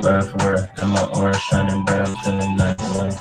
But for I'm my aura shining bright, I'm feeling nice.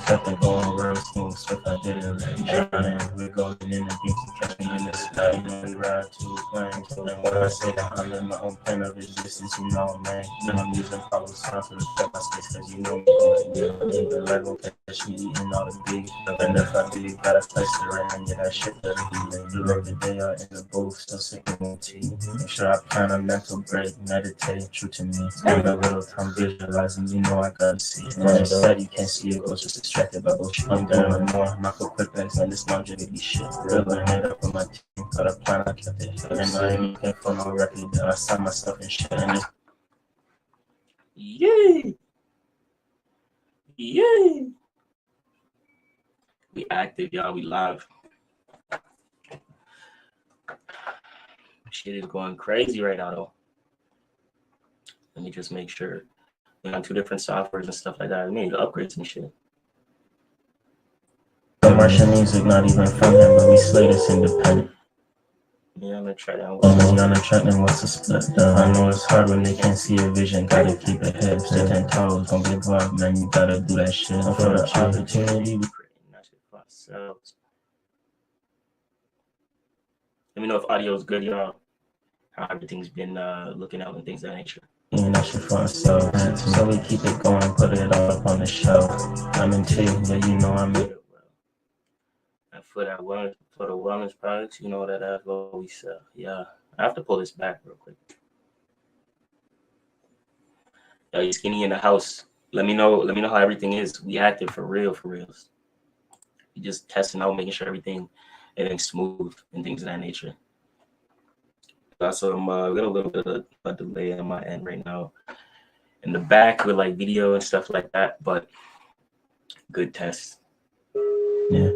Kept it going real smooth, so if I did it like drowning. We're going in the deep to catch me in the sky. You know we ride to planes. And when I say that I'm in my own plane of existence, you know, man. Then I'm using probably sounds to respect my space, cause you know me going, yeah. Even like gon' catch me eating all the beef. And if I do, you gotta place it right, and yeah, that shit doesn't be. You live the day out in the booth, still sipping with tea. Make sure I plan a mental break, meditate, true to me. Spend a little time visualizing, you know I gotta see it. When it's said you can't see it, go just distracted by bullshit. I'm doing more, not for quick backs on this longevity shit. Building it up with my team, got a plan, I kept it. And I ain't looking for no record, I signed myself and shit. And it's yay! Yay! We active, y'all, we live. Shit is going crazy right now, though. Let me just make sure. We're on 2 different softwares and stuff like that. We need upgrades and shit. Commercial music, not even from him, but we slay this independent. Yeah, I'm gonna try that one. On the track, then what's the split? I know it's hard when they can't see a vision. Gotta keep it head, stay 10 toes, don't give up, man. You gotta do that shit. For the opportunity, we creating that shit for ourselves. Let me know if audio is good, y'all. How everything's been looking out and things of that nature. Yeah, that shit for ourselves. So we keep it going, put it all up on the shelf. I'm in T, yeah, you know I'm in it. And for that wellness, for the wellness products, you know that's what we sell. Yeah, I have to pull this back real quick. Yo, you skinny in the house. Let me know how everything is. We active for reals. We just testing out, making sure everything's smooth and things of that nature. So we got a little bit of a delay on my end right now in the back with like video and stuff like that, but good test. Yeah.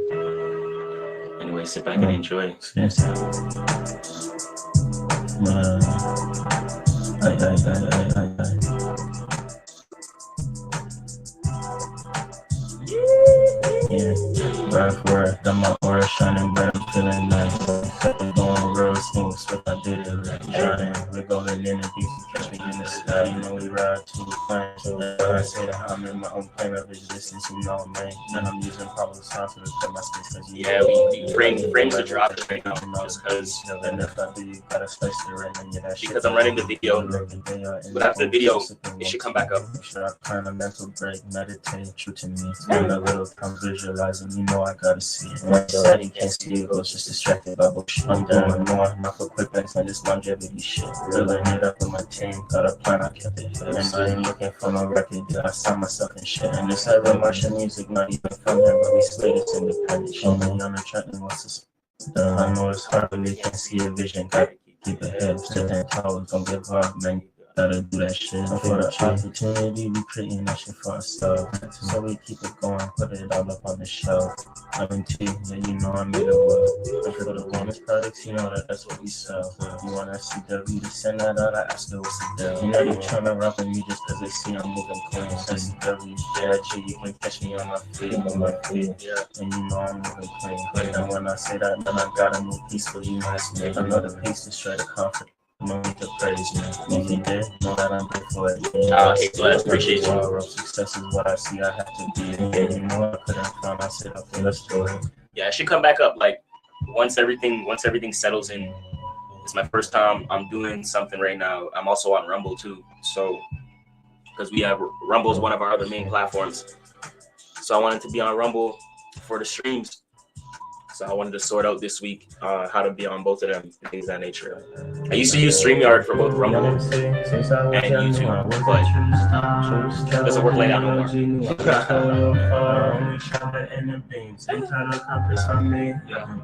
Anyway, sit back and enjoy. Yeah, right for it. Got my aura shining bright, I'm feeling nice. Kept it going real smooth, so I did it like drowning. We're going in the deep to catch me in the sky. You know we ride to planes. So when I say that I'm in my own plane of existence, you know, man. And I'm using probably sounds to respect my space, cause yeah, we frames are dropping right now, just cause. And if I do, you gotta space it right, and yeah, that shit. Because I'm running the video, but after the video, it should come back up. Make sure I plan a mental break, meditate, true to me. Spend a little time visualizing, you know I gotta see it. When it's said you can't see it, goes just distracted by bullshit. I'm doing more, not for quick backs on this longevity shit. Building it up with my team, got a plan, I kept it. And I ain't looking for no record, I signed myself and shit. And this heavy Martian music, not even from him, but we slay this independent. Show me on the track, and what's the I know it's hard when they can't see a vision, gotta keep it head, stay 10 toes, don't give up, man. Gotta do that shit. For the opportunity, we creating that shit for ourselves. So we keep it going, put it all up on the shelf. I'm in T, yeah, you know I'm in it well. And for the wellness products, you know that's what we sell. You want SCW to send that out, I ask her what's the deal. You know they tryna rap with me just cause they see I'm moving clean. SCW, yeah, G, you can catch me on my feet, yeah. And you know I'm moving clean. And when I say that, then I got a new piece for you, nice man. Another piece to straight to comfort. No need to praise me. If you did, know that I'm good for it. Hey, Bless, appreciate you. Success is what I see, I have to be. Yeah, you know I couldn't find, I said, okay, let's do it. Yeah, it should come back up like once everything settles in. It's my first time I'm doing something right now. I'm also on Rumble too. So because we have Rumble is one of our other main platforms. So I wanted to be on Rumble for the streams. So I wanted to sort out this week how to be on both of them, things of that nature. I used to use StreamYard for both Rumble and YouTube, but it doesn't work like that no more.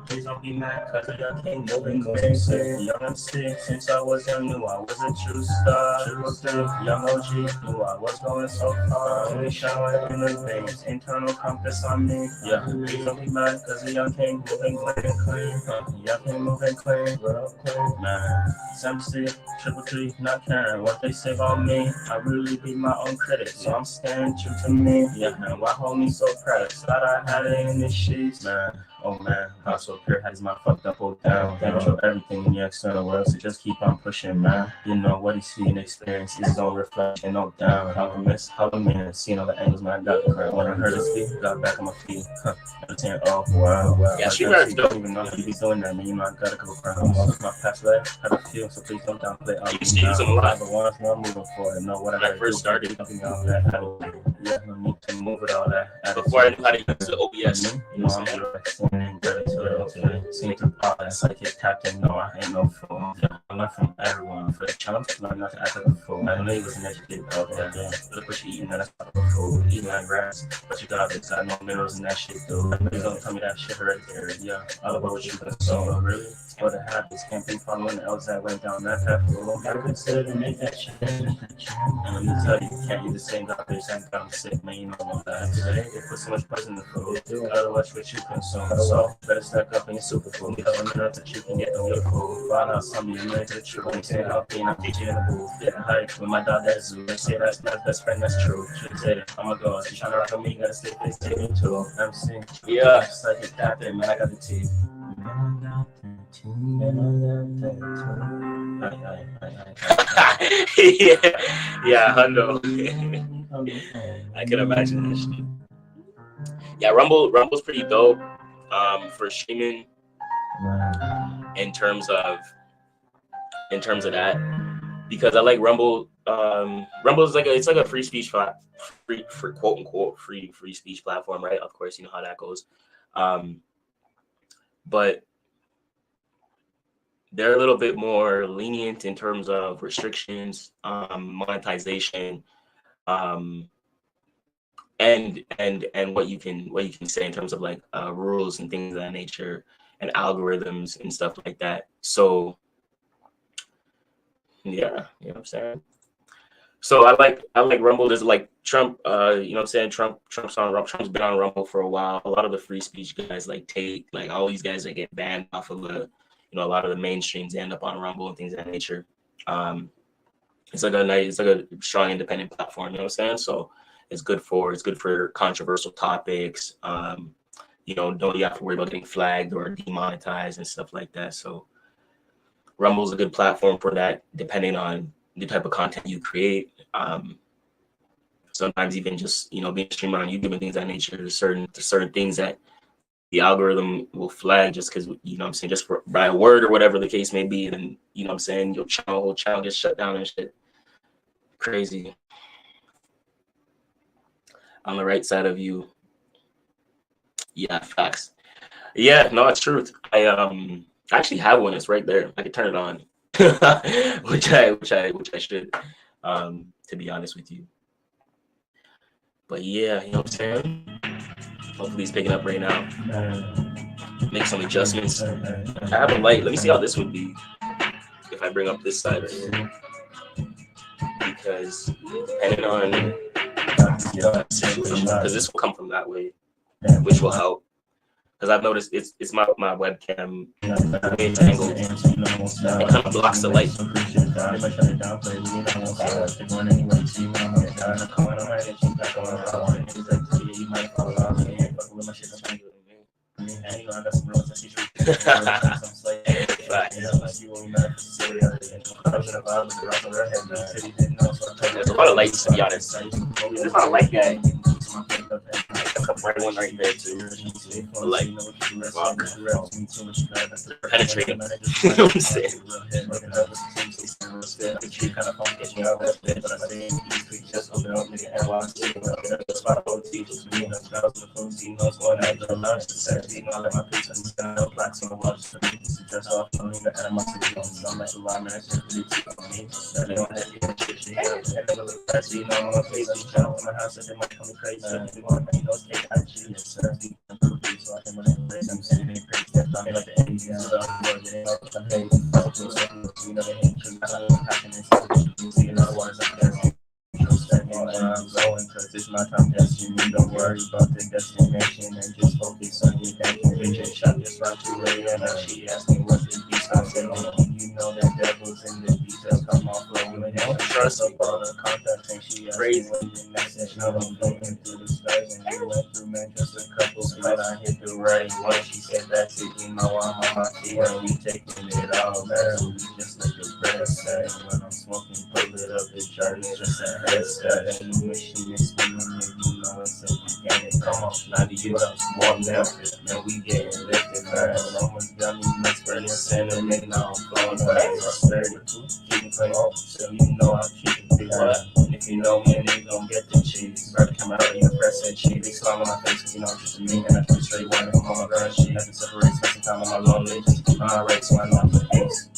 Please don't be mad because I can't move and go insane. Young and sick, since I was young, knew I was a true star. Young OG, knew I was going so far. Only shower in the veins, internal compass on me. Yeah, please don't be mad because the young can't move and clean. Young can't move and clean, real clean. Man, 7C, 333, not caring what they say about me. I really be my own critic, so I'm staying true to me. Yeah, man, why hold me so proud? Thought I had it in the sheets, man. oh man, I'm so pure, had his mind fucked up, hold down. Control everything in the external world, so just keep on pushing, man. You know what he see and experience, his own reflection, no down. Alchemist, seeing all the angles, man, I got the crowd. When I heard his feet, got back on my feet. Everything, oh, wow. Yeah, she married dope. Even know you be doing that, man, you know I got a couple crowns. My past life, how I feel, so please don't downplay. You used to use them a lot. The ones I'm moving for, and know what When I first started. Something out that, yeah, no need to move it all that. Before I knew how to use the OBS, you know, I'm gratitude. Seem to pop that psychic captain. No, I ain't no fool. I learned from everyone. For the challenge, learn not to act like a fool. I know you was an educated dog. Yeah. Look what you eating, that's not a fool. Eating that grass, but you got it. Got no minerals in that shit, dude. Please don't tell me that shit hereditary. Yeah, all about what you consume. Really? For the habits, can't be following the else that went down that path. Well, gotta consider to make that shit. And let me tell you, you can't eat the same garbage and got me sick, man. You know all that. They put so much poison in the food. You gotta watch what you consume. So better stack up in your superfood. Because I'm enough that you can get on your food. Find out some of you make the truth. When you say healthy and I'm teaching in the booth. Getting hype with my dog that zoo. They say that's not best friend, that's true. She said it, I'm a ghost. She trying to rock on me, gotta stay face taking too. I'm seeing. Yeah. Psychic captain, man, I got the teeth. yeah, Hundo. I can imagine that shit. Yeah, Rumble's pretty dope for streaming in terms of that, because I like Rumble. Rumble is like a free speech free quote unquote free speech platform, right? Of course, you know how that goes. But they're a little bit more lenient in terms of restrictions, monetization, and what you can say in terms of like rules and things of that nature, and algorithms and stuff like that. So yeah, you know what I'm saying? So I like Rumble. There's like Trump, you know what I'm saying? Trump's been on Rumble for a while. A lot of the free speech guys like Tate, like all these guys that get banned off of a lot of the mainstreams end up on Rumble and things of that nature. It's like a strong independent platform, you know what I'm saying? So it's good for controversial topics. You don't have to worry about getting flagged or demonetized and stuff like that. So Rumble's a good platform for that, depending on the type of content you create. Sometimes even just being a streamer on YouTube and things of that nature. There's certain things that the algorithm will flag just because, you know what I'm saying, just by a word or whatever the case may be, and you know what I'm saying, your whole channel gets shut down and shit. Crazy. On the right side of you. Yeah, facts. Yeah, no, it's truth. I actually have one. It's right there. I can turn it on. which I should, to be honest with you. But yeah, you know what I'm saying? Hopefully he's picking up right now. Make some adjustments. I have a light. Let me see how this would be if I bring up this side right here. Because depending on, because this will come from that way, which will help. Because I've noticed it's my webcam angle. It kind of blocks the light. There's a lot of lights, to be honest. There's not a light guy. A bright one right there too. Like, wow. Penetrating. You know what I'm saying? It's my time, don't worry about the destination and just focus on your destination. Shot this round to Ray and she asked me what this I said, you know the devil's in the details. Come on, bro. You don't trust up all the contact. And she asked me when the next session. I'm looking through the stars. And we went through, man, just a couple. But I hit the right one. She said, that's it. You know, I'm on my feet. And we taking it all, man. We just like the breast set. When I'm smoking, pull it up. The chart is just a headset. And the machine is spinning. And you know it's a beginning. Come on, now do you up? Warm down. Now we getting lifted, man. Almost done. Burning sentiment, now I'm flowing back. Prosperity, keep it clean, so you know I'll keep it big. And if you know me, and they gon' get the cheese. About to come out of your press and cheese. They smile on my face, cause you know I'm just a me. And I keep straight one. I'm on my girl, she nothing separates. Spend some time on my lonely. Just keep my right, so I know I'm the ace.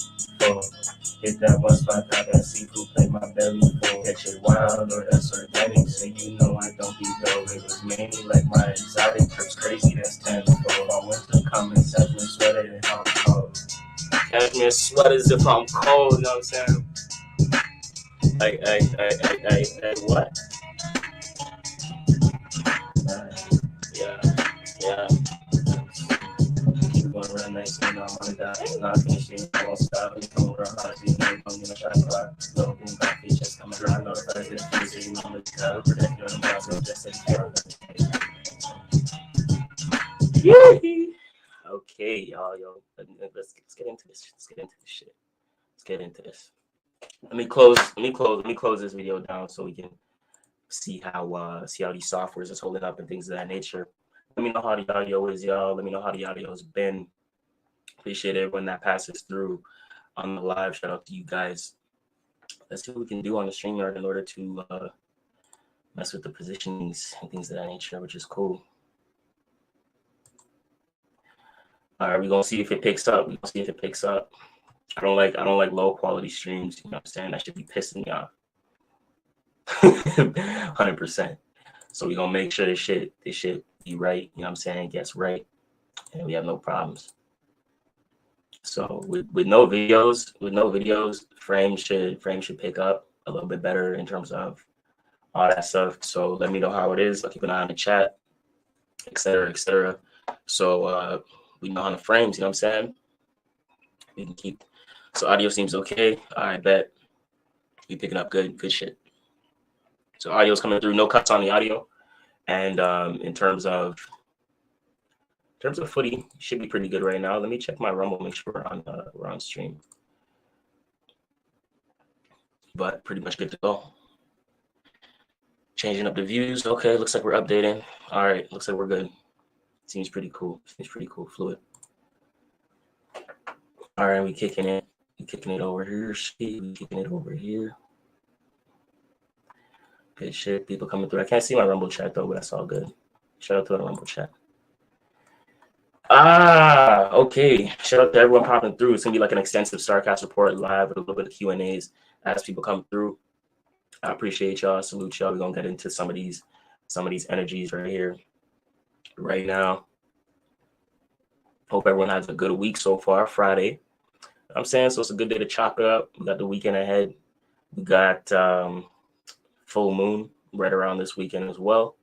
Hit that one spot, got that seafood, play my belly full. Catch it wild or that's organic, so you know I don't be dull. It was mainly like my exotic trips, crazy, that's tenfold. I went to come and catch me sweater and I'm cold. Catch me sweaters if I'm cold, you know what I'm saying? Hey, what? Yeah. Going real nice, you know I'm on that. Not finishing, I won't stop. I'm coming real hard, so you know I'm gonna try to fly. Little boom, coffee, just coming around. Know the first day, so you know I'm gonna try to protect you on the ground, so just say Okay, y'all, let's get into this. Let's get into this shit. Let's get into this. Let me close this video down so we can see how these softwares is holding up and things of that nature. Let me know how the audio is, y'all. Let me know how the audio has been. Appreciate everyone that passes through on the live. Shout out to you guys. Let's see what we can do on the StreamYard in order to mess with the positionings and things of that nature, which is cool. All right, we're gonna see if it picks up. I don't like low quality streams, you know what I'm saying? That should be pissing me off. 100%. So we're gonna make sure this shit be right, you know what I'm saying, gets right, and we have no problems. So with no videos, frame should pick up a little bit better in terms of all that stuff. So let me know how it is. I'll keep an eye on the chat, etc. So we know how the frames, you know what I'm saying? We can keep. So audio seems okay. I bet we picking up good shit. So audio's coming through, no cuts on the audio. And in terms of footy, should be pretty good right now. Let me check my Rumble, make sure we're on stream. But pretty much good to go. Changing up the views. Okay, looks like we're updating. All right, looks like we're good. Seems pretty cool. Fluid. All right, we kicking it over here. We kicking it over here. Good shit. People coming through. I can't see my Rumble chat though, but that's all good. Shout out to the Rumble chat. Okay. Shout out to everyone popping through. It's gonna be like an extensive StarCast report live with a little bit of Q&As as people come through. I appreciate y'all. Salute y'all. We're gonna get into some of these energies right here, right now. Hope everyone has a good week so far. Friday. I'm saying so it's a good day to chop it up. We got the weekend ahead. We got full moon right around this weekend as well.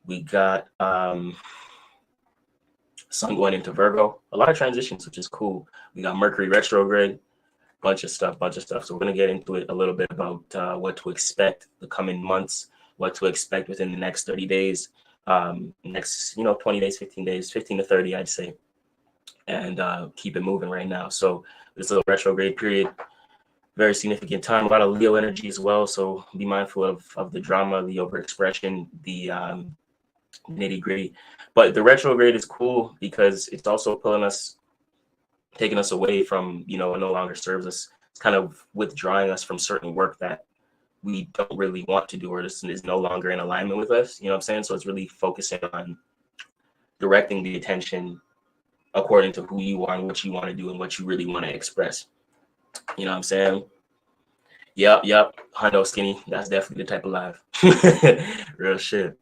We got sun going into Virgo. A lot of transitions, which is cool. We got Mercury retrograde, bunch of stuff. So we're gonna get into it a little bit about what to expect the coming months, what to expect within the next 30 days, next 20 days, 15 days, 15 to 30, I'd say, and keep it moving right now. So this little retrograde period, very significant time, a lot of Leo energy as well. So be mindful of the drama, the overexpression, the nitty gritty. But the retrograde is cool because it's also taking us away from, it no longer serves us. It's kind of withdrawing us from certain work that we don't really want to do, or this is no longer in alignment with us. You know what I'm saying? So it's really focusing on directing the attention according to who you are and what you want to do and what you really want to express. You know what I'm saying? Yep. Hundo skinny. That's definitely the type of live. Real shit.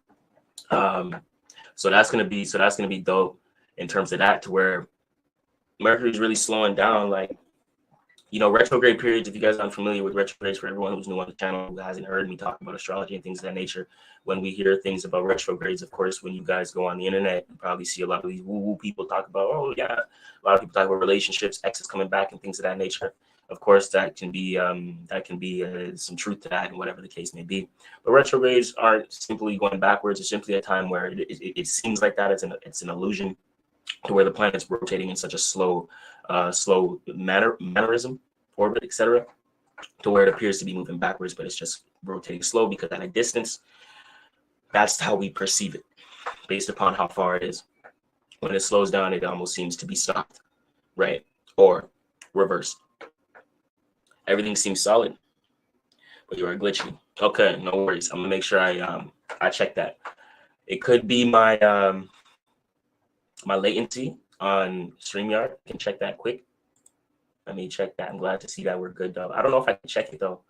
So that's gonna be dope in terms of that, to where Mercury's really slowing down. Like You know, retrograde periods, if you guys aren't familiar with retrogrades, for everyone who's new on the channel who hasn't heard me talk about astrology and things of that nature, when we hear things about retrogrades, of course, when you guys go on the internet, you probably see a lot of these woo-woo people talk about, oh yeah, a lot of people talk about relationships, exes coming back and things of that nature. Of course, that can be some truth to that and whatever the case may be. But retrogrades aren't simply going backwards. It's simply a time where it seems like that. It's an illusion to where the planet's rotating in such a slow mannerism, orbit, etc., to where it appears to be moving backwards, but it's just rotating slow because at a distance, that's how we perceive it, based upon how far it is. When it slows down, it almost seems to be stopped, right? Or reversed. Everything seems solid, but you are glitchy. Okay, no worries. I'm gonna make sure I check that. It could be my my latency on StreamYard. I can check that quick. Let me check that. I'm glad to see that we're good though. I don't know if I can check it though.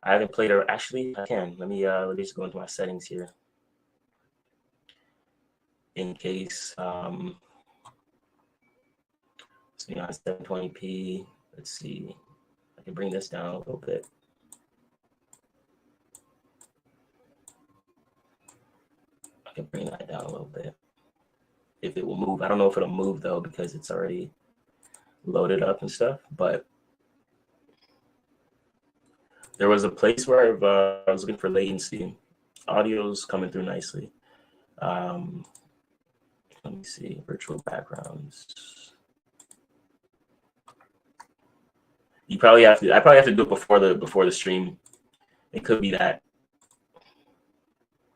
I haven't played it. Actually, I can. Let me just go into my settings here. In case let's be on 720p. Let's see. I can bring this down a little bit. I can bring that down a little bit. If it will move. I don't know if it'll move though, because it's already loaded up and stuff, but there was a place where I was looking for latency. Audio's coming through nicely. Let me see, virtual backgrounds. I probably have to do it before the stream. It could be that,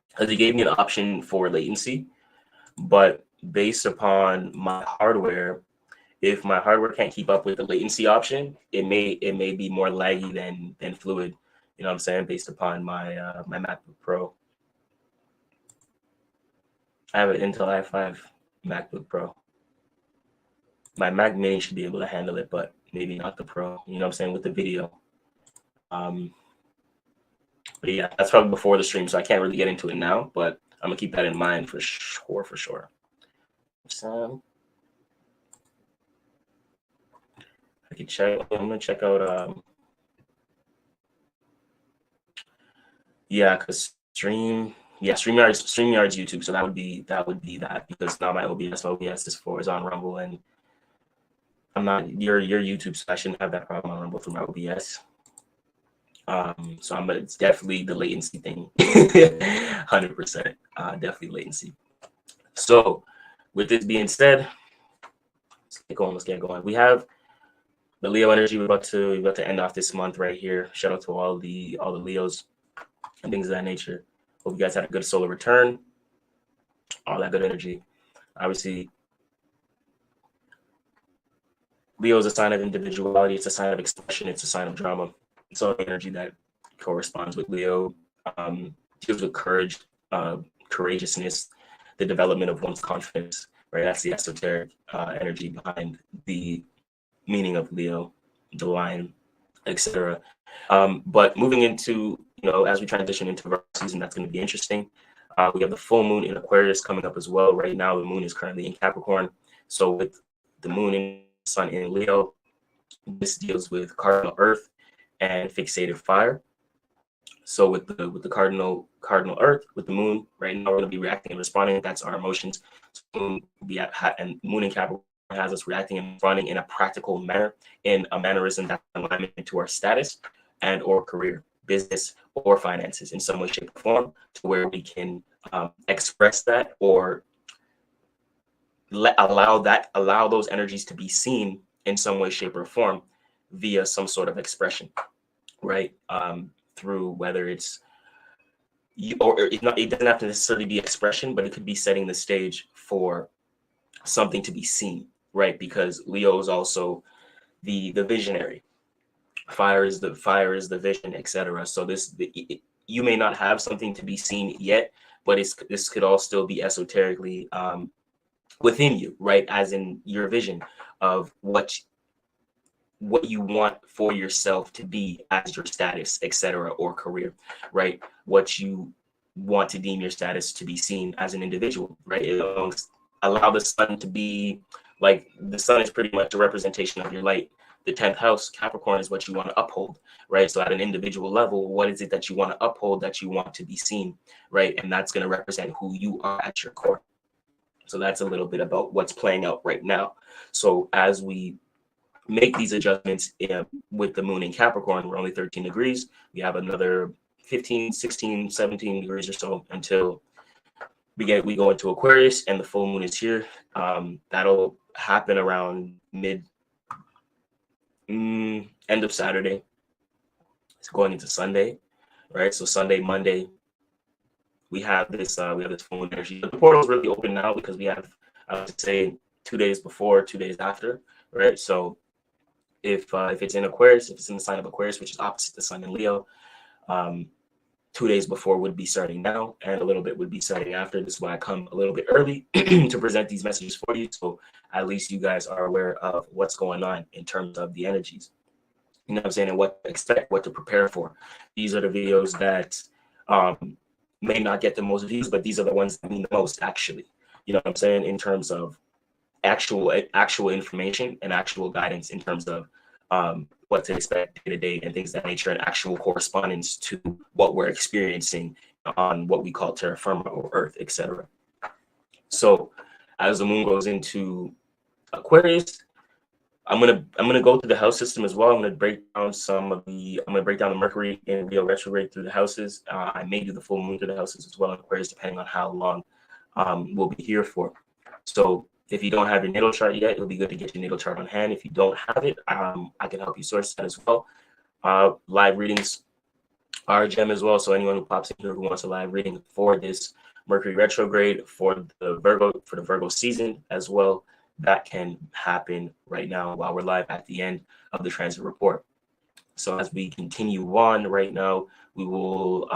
because he gave me an option for latency, but based upon my hardware, if my hardware can't keep up with the latency option, it may be more laggy than fluid. You know what I'm saying? Based upon my my MacBook Pro. I have an Intel i5 MacBook Pro. My Mac Mini should be able to handle it, but maybe not the Pro. You know what I'm saying? With the video. But yeah, that's probably before the stream, so I can't really get into it now. But I'm gonna keep that in mind for sure. For sure. So I can check. I'm gonna check out. Yeah, because StreamYard's YouTube, so that would be that, because now my OBS is on Rumble, and I'm not your YouTube, so I shouldn't have that problem on Rumble through my OBS. So it's definitely the latency thing, 100%, definitely latency. So with this being said, let's get going. We have the Leo energy. We're about to end off this month right here. Shout out to all the Leos and things of that nature. Hope you guys had a good solar return, all that good energy. Obviously, Leo is a sign of individuality. It's a sign of expression. It's a sign of drama. It's all the energy that corresponds with Leo. Deals with courage, courageousness, the development of one's confidence, right? That's the esoteric energy behind the meaning of Leo, the lion, etc. But moving into, as we transition into our season, that's going to be interesting. We have the full moon in Aquarius coming up as well. Right now, the moon is currently in Capricorn. So with the moon and sun in Leo, this deals with cardinal earth and fixated fire. So with the cardinal earth, with the moon, right now we're going to be reacting and responding. That's our emotions. So and moon in Capricorn has us reacting and responding in a practical manner, in a mannerism that's in alignment to our status and or career, business, or finances in some way, shape, or form, to where we can express that or allow those energies to be seen in some way, shape, or form via some sort of expression, right? Through whether it's it doesn't have to necessarily be expression, but it could be setting the stage for something to be seen, right? Because Leo is also the visionary. Fire is the vision, etc. So you may not have something to be seen yet, but this could all still be esoterically within you, right? As in your vision of what you want for yourself to be as your status, etc., or career, right? What you want to deem your status to be seen as an individual, right? Allow the sun to be like, the sun is pretty much a representation of your light. The 10th house, Capricorn, is what you want to uphold, right? So at an individual level, what is it that you want to uphold, that you want to be seen, right? And that's going to represent who you are at your core. So that's a little bit about what's playing out right now. So as we make these adjustments with the moon in Capricorn, we're only 13 degrees. We have another 15, 16, 17 degrees or so until we go into Aquarius, and the full moon is here. That'll happen around end of Saturday. It's going into Sunday, right? So Sunday, Monday, we have this full moon energy. The portal is really open now because we have, I would say, 2 days before, 2 days after, right? So if it's in Aquarius, if it's in the sign of Aquarius, which is opposite the sun in Leo, 2 days before would be starting now, and a little bit would be starting after. This is why I come a little bit early to present these messages for you, so at least you guys are aware of what's going on in terms of the energies. You know what I'm saying? And what to expect, what to prepare for. These are the videos that may not get the most views, but these are the ones that mean the most, actually. You know what I'm saying? In terms of actual information and actual guidance in terms of what to expect day to day and things of that nature, and actual correspondence to what we're experiencing on what we call terra firma or Earth, etc. So as the moon goes into Aquarius, I'm gonna go through the house system as well. I'm gonna break down the Mercury in Leo retrograde through the houses. I may do the full moon through the houses as well in Aquarius, depending on how long we'll be here for. So if you don't have your natal chart yet, it'll be good to get your natal chart on hand. If you don't have it, I can help you source that as well. Live readings are a gem as well. So anyone who pops in here who wants a live reading for this Mercury retrograde for the Virgo season as well, that can happen right now while we're live at the end of the transit report. So as we continue on right now, we will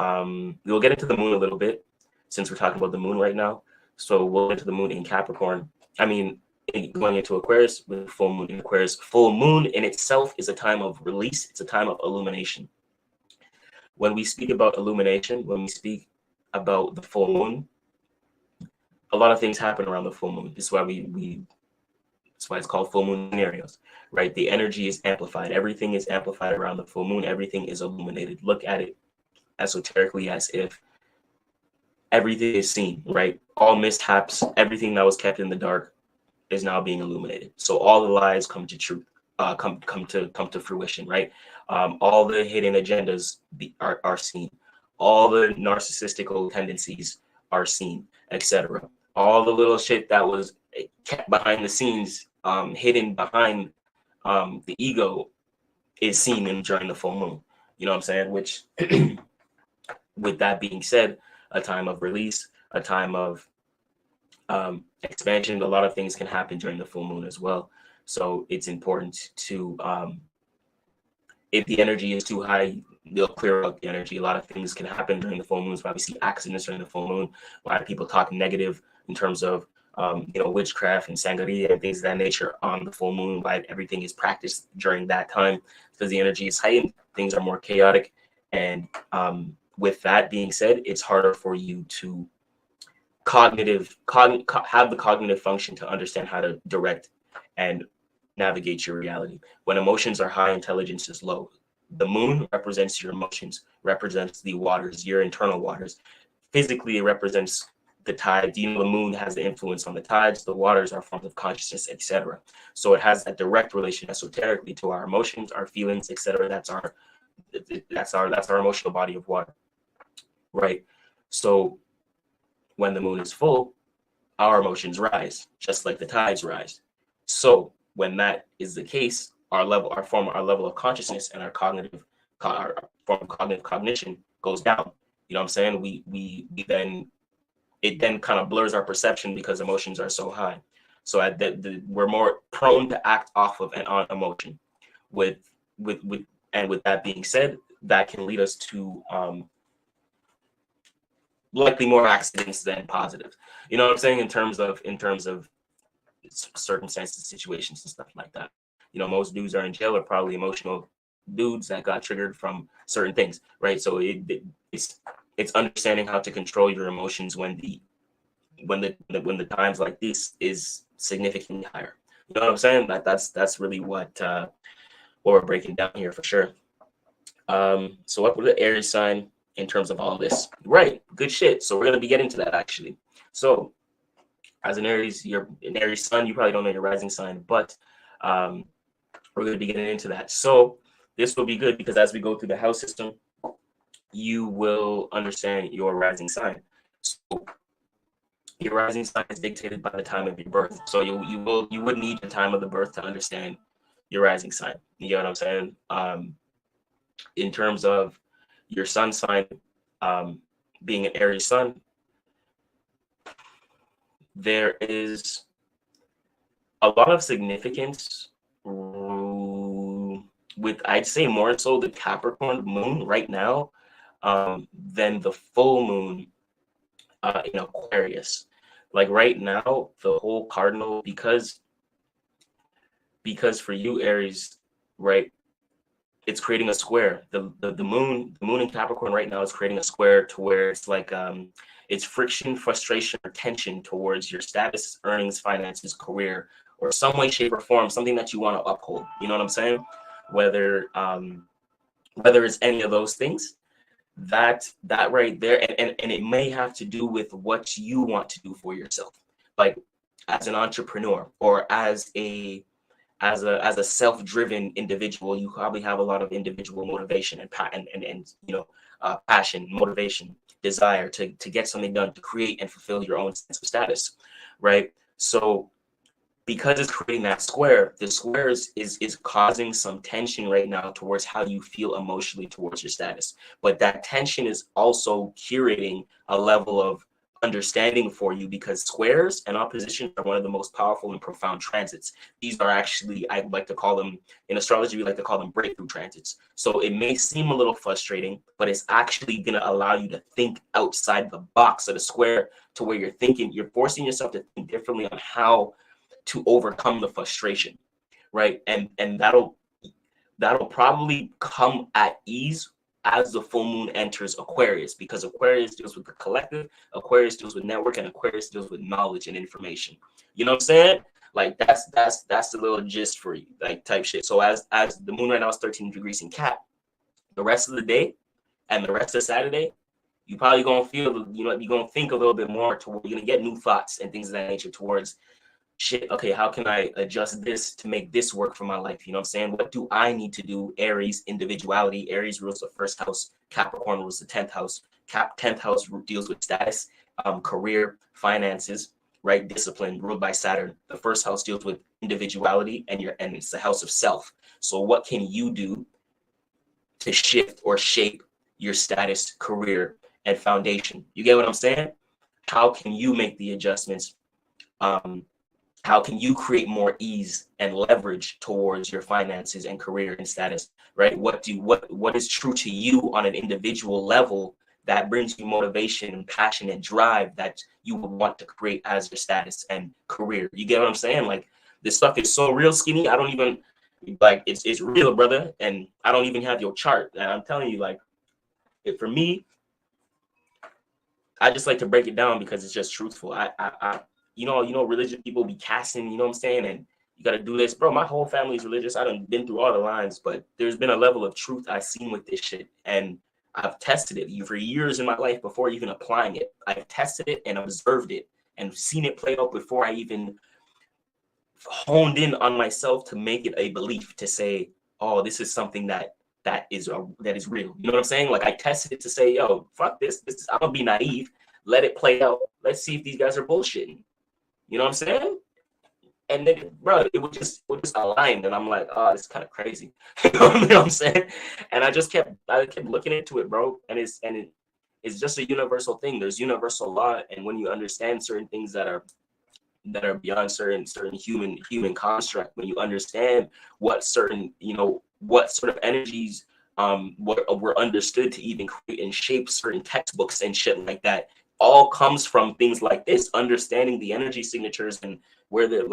get into the moon a little bit, since we're talking about the moon right now. So we'll get to the moon in Capricorn. Going into Aquarius with full moon in Aquarius. Full moon in itself is a time of release. It's a time of illumination. When we speak about illumination, when we speak about the full moon, a lot of things happen around the full moon. This is why that's why it's called full moon scenarios, right? The energy is amplified. Everything is amplified around the full moon. Everything is illuminated. Look at it esoterically as if everything is seen, right? All mishaps, everything that was kept in the dark is now being illuminated. So all the lies come to truth, come to fruition, right? All the hidden agendas are seen. All the narcissistic tendencies are seen, etc. All the little shit that was kept behind the scenes, hidden behind the ego, is seen during the full moon. You know what I'm saying? Which, with that being said, a time of release, a time of expansion. A lot of things can happen during the full moon as well. So it's important to, if the energy is too high, they'll clear out the energy. A lot of things can happen during the full moons. Why we see accidents during the full moon. Why people talk negative in terms of witchcraft and sangria and things of that nature on the full moon. Why everything is practiced during that time, because the energy is heightened. Things are more chaotic, and with that being said, it's harder for you to have the cognitive function to understand how to direct and navigate your reality. When emotions are high, intelligence is low. The moon represents your emotions, represents the waters, your internal waters. Physically, it represents the tide. The moon has the influence on the tides. The waters are forms of consciousness, etc. So it has that direct relation esoterically to our emotions, our feelings, etc. That's our emotional body of water, right? So when the moon is full, our emotions rise, just like the tides rise. So when that is the case, our level of consciousness and our form of cognitive cognition goes down. You know what I'm saying? It then kind of blurs our perception because emotions are so high. So we're more prone to act off of and on emotion. With that being said, that can lead us to likely more accidents than positives. You know what I'm saying? In terms of circumstances, situations, and stuff like that. Most dudes are in jail are probably emotional dudes that got triggered from certain things, right? So it's understanding how to control your emotions when the times like this is significantly higher. You know what I'm saying? That's really what what we're breaking down here for sure. So what would the Aries sign in terms of all this? Right, good shit. So we're gonna be getting to that actually. So as an Aries, you're an Aries sun, you probably don't know your rising sign, but we're gonna be getting into that. So this will be good because as we go through the house system, you will understand your rising sign. So your rising sign is dictated by the time of your birth. So you would need the time of the birth to understand your rising sign. You get what I'm saying? In terms of your sun sign being an Aries sun, there is a lot of significance with, I'd say more so the Capricorn moon right now than the full moon in Aquarius. Like right now, the whole cardinal, because for you Aries, right, it's creating a square. The moon in Capricorn right now is creating a square to where it's like it's friction, frustration, or tension towards your status, earnings, finances, career, or some way, shape, or form, something that you want to uphold. You know what I'm saying? Whether it's any of those things, that right there, and it may have to do with what you want to do for yourself, like as an entrepreneur or as a self-driven individual. You probably have a lot of individual motivation and passion, motivation, desire to get something done, to create and fulfill your own sense of status, right? So because it's creating that square, the square is causing some tension right now towards how you feel emotionally towards your status. But that tension is also curating a level of understanding for you, because squares and opposition are one of the most powerful and profound transits. These are actually, I like to call them, in astrology, we like to call them breakthrough transits. So it may seem a little frustrating, but it's actually going to allow you to think outside the box of the square, to where you're forcing yourself to think differently on how to overcome the frustration, right? And that'll probably come at ease as the full moon enters Aquarius, because Aquarius deals with the collective, Aquarius deals with network, and Aquarius deals with knowledge and information. You know what I'm saying? Like that's the little gist for you, like type shit. So as the moon right now is 13 degrees in Cap, the rest of the day and the rest of Saturday, you probably gonna feel, you're gonna think a little bit more toward, you're gonna get new thoughts and things of that nature towards shit, okay, how can I adjust this to make this work for my life? You know what I'm saying? What do I need to do? Aries, individuality. Aries rules the first house. Capricorn rules the 10th house. 10th house deals with status, career, finances, right? Discipline, ruled by Saturn. The first house deals with individuality, and it's the house of self. So what can you do to shift or shape your status, career, and foundation? You get what I'm saying? How can you make the adjustments? How can you create more ease and leverage towards your finances and career and status, right? What is true to you on an individual level that brings you motivation and passion and drive that you would want to create as your status and career? You get what I'm saying? Like, this stuff is so real, Skinny. I don't even, like, it's real, brother. And I don't even have your chart. And I'm telling you, like, for me, I just like to break it down because it's just truthful. Religious people be casting, you know what I'm saying? And you got to do this. Bro, my whole family is religious. I done been through all the lines, but there's been a level of truth I've seen with this shit. And I've tested it for years in my life before even applying it. I've tested it and observed it and seen it play out before I even honed in on myself to make it a belief, to say, oh, this is something that is real. You know what I'm saying? Like, I tested it to say, yo, fuck this. I'm going to be naive. Let it play out. Let's see if these guys are bullshitting. You know what I'm saying? And then, bro, it would just align, and I'm like, oh, this is kind of crazy. You know what I'm saying? And I kept looking into it, bro. And it's just a universal thing. There's universal law, and when you understand certain things that are beyond certain human construct, when you understand what sort of energies were understood to even create and shape certain textbooks and shit like that, all comes from things like this, understanding the energy signatures and where the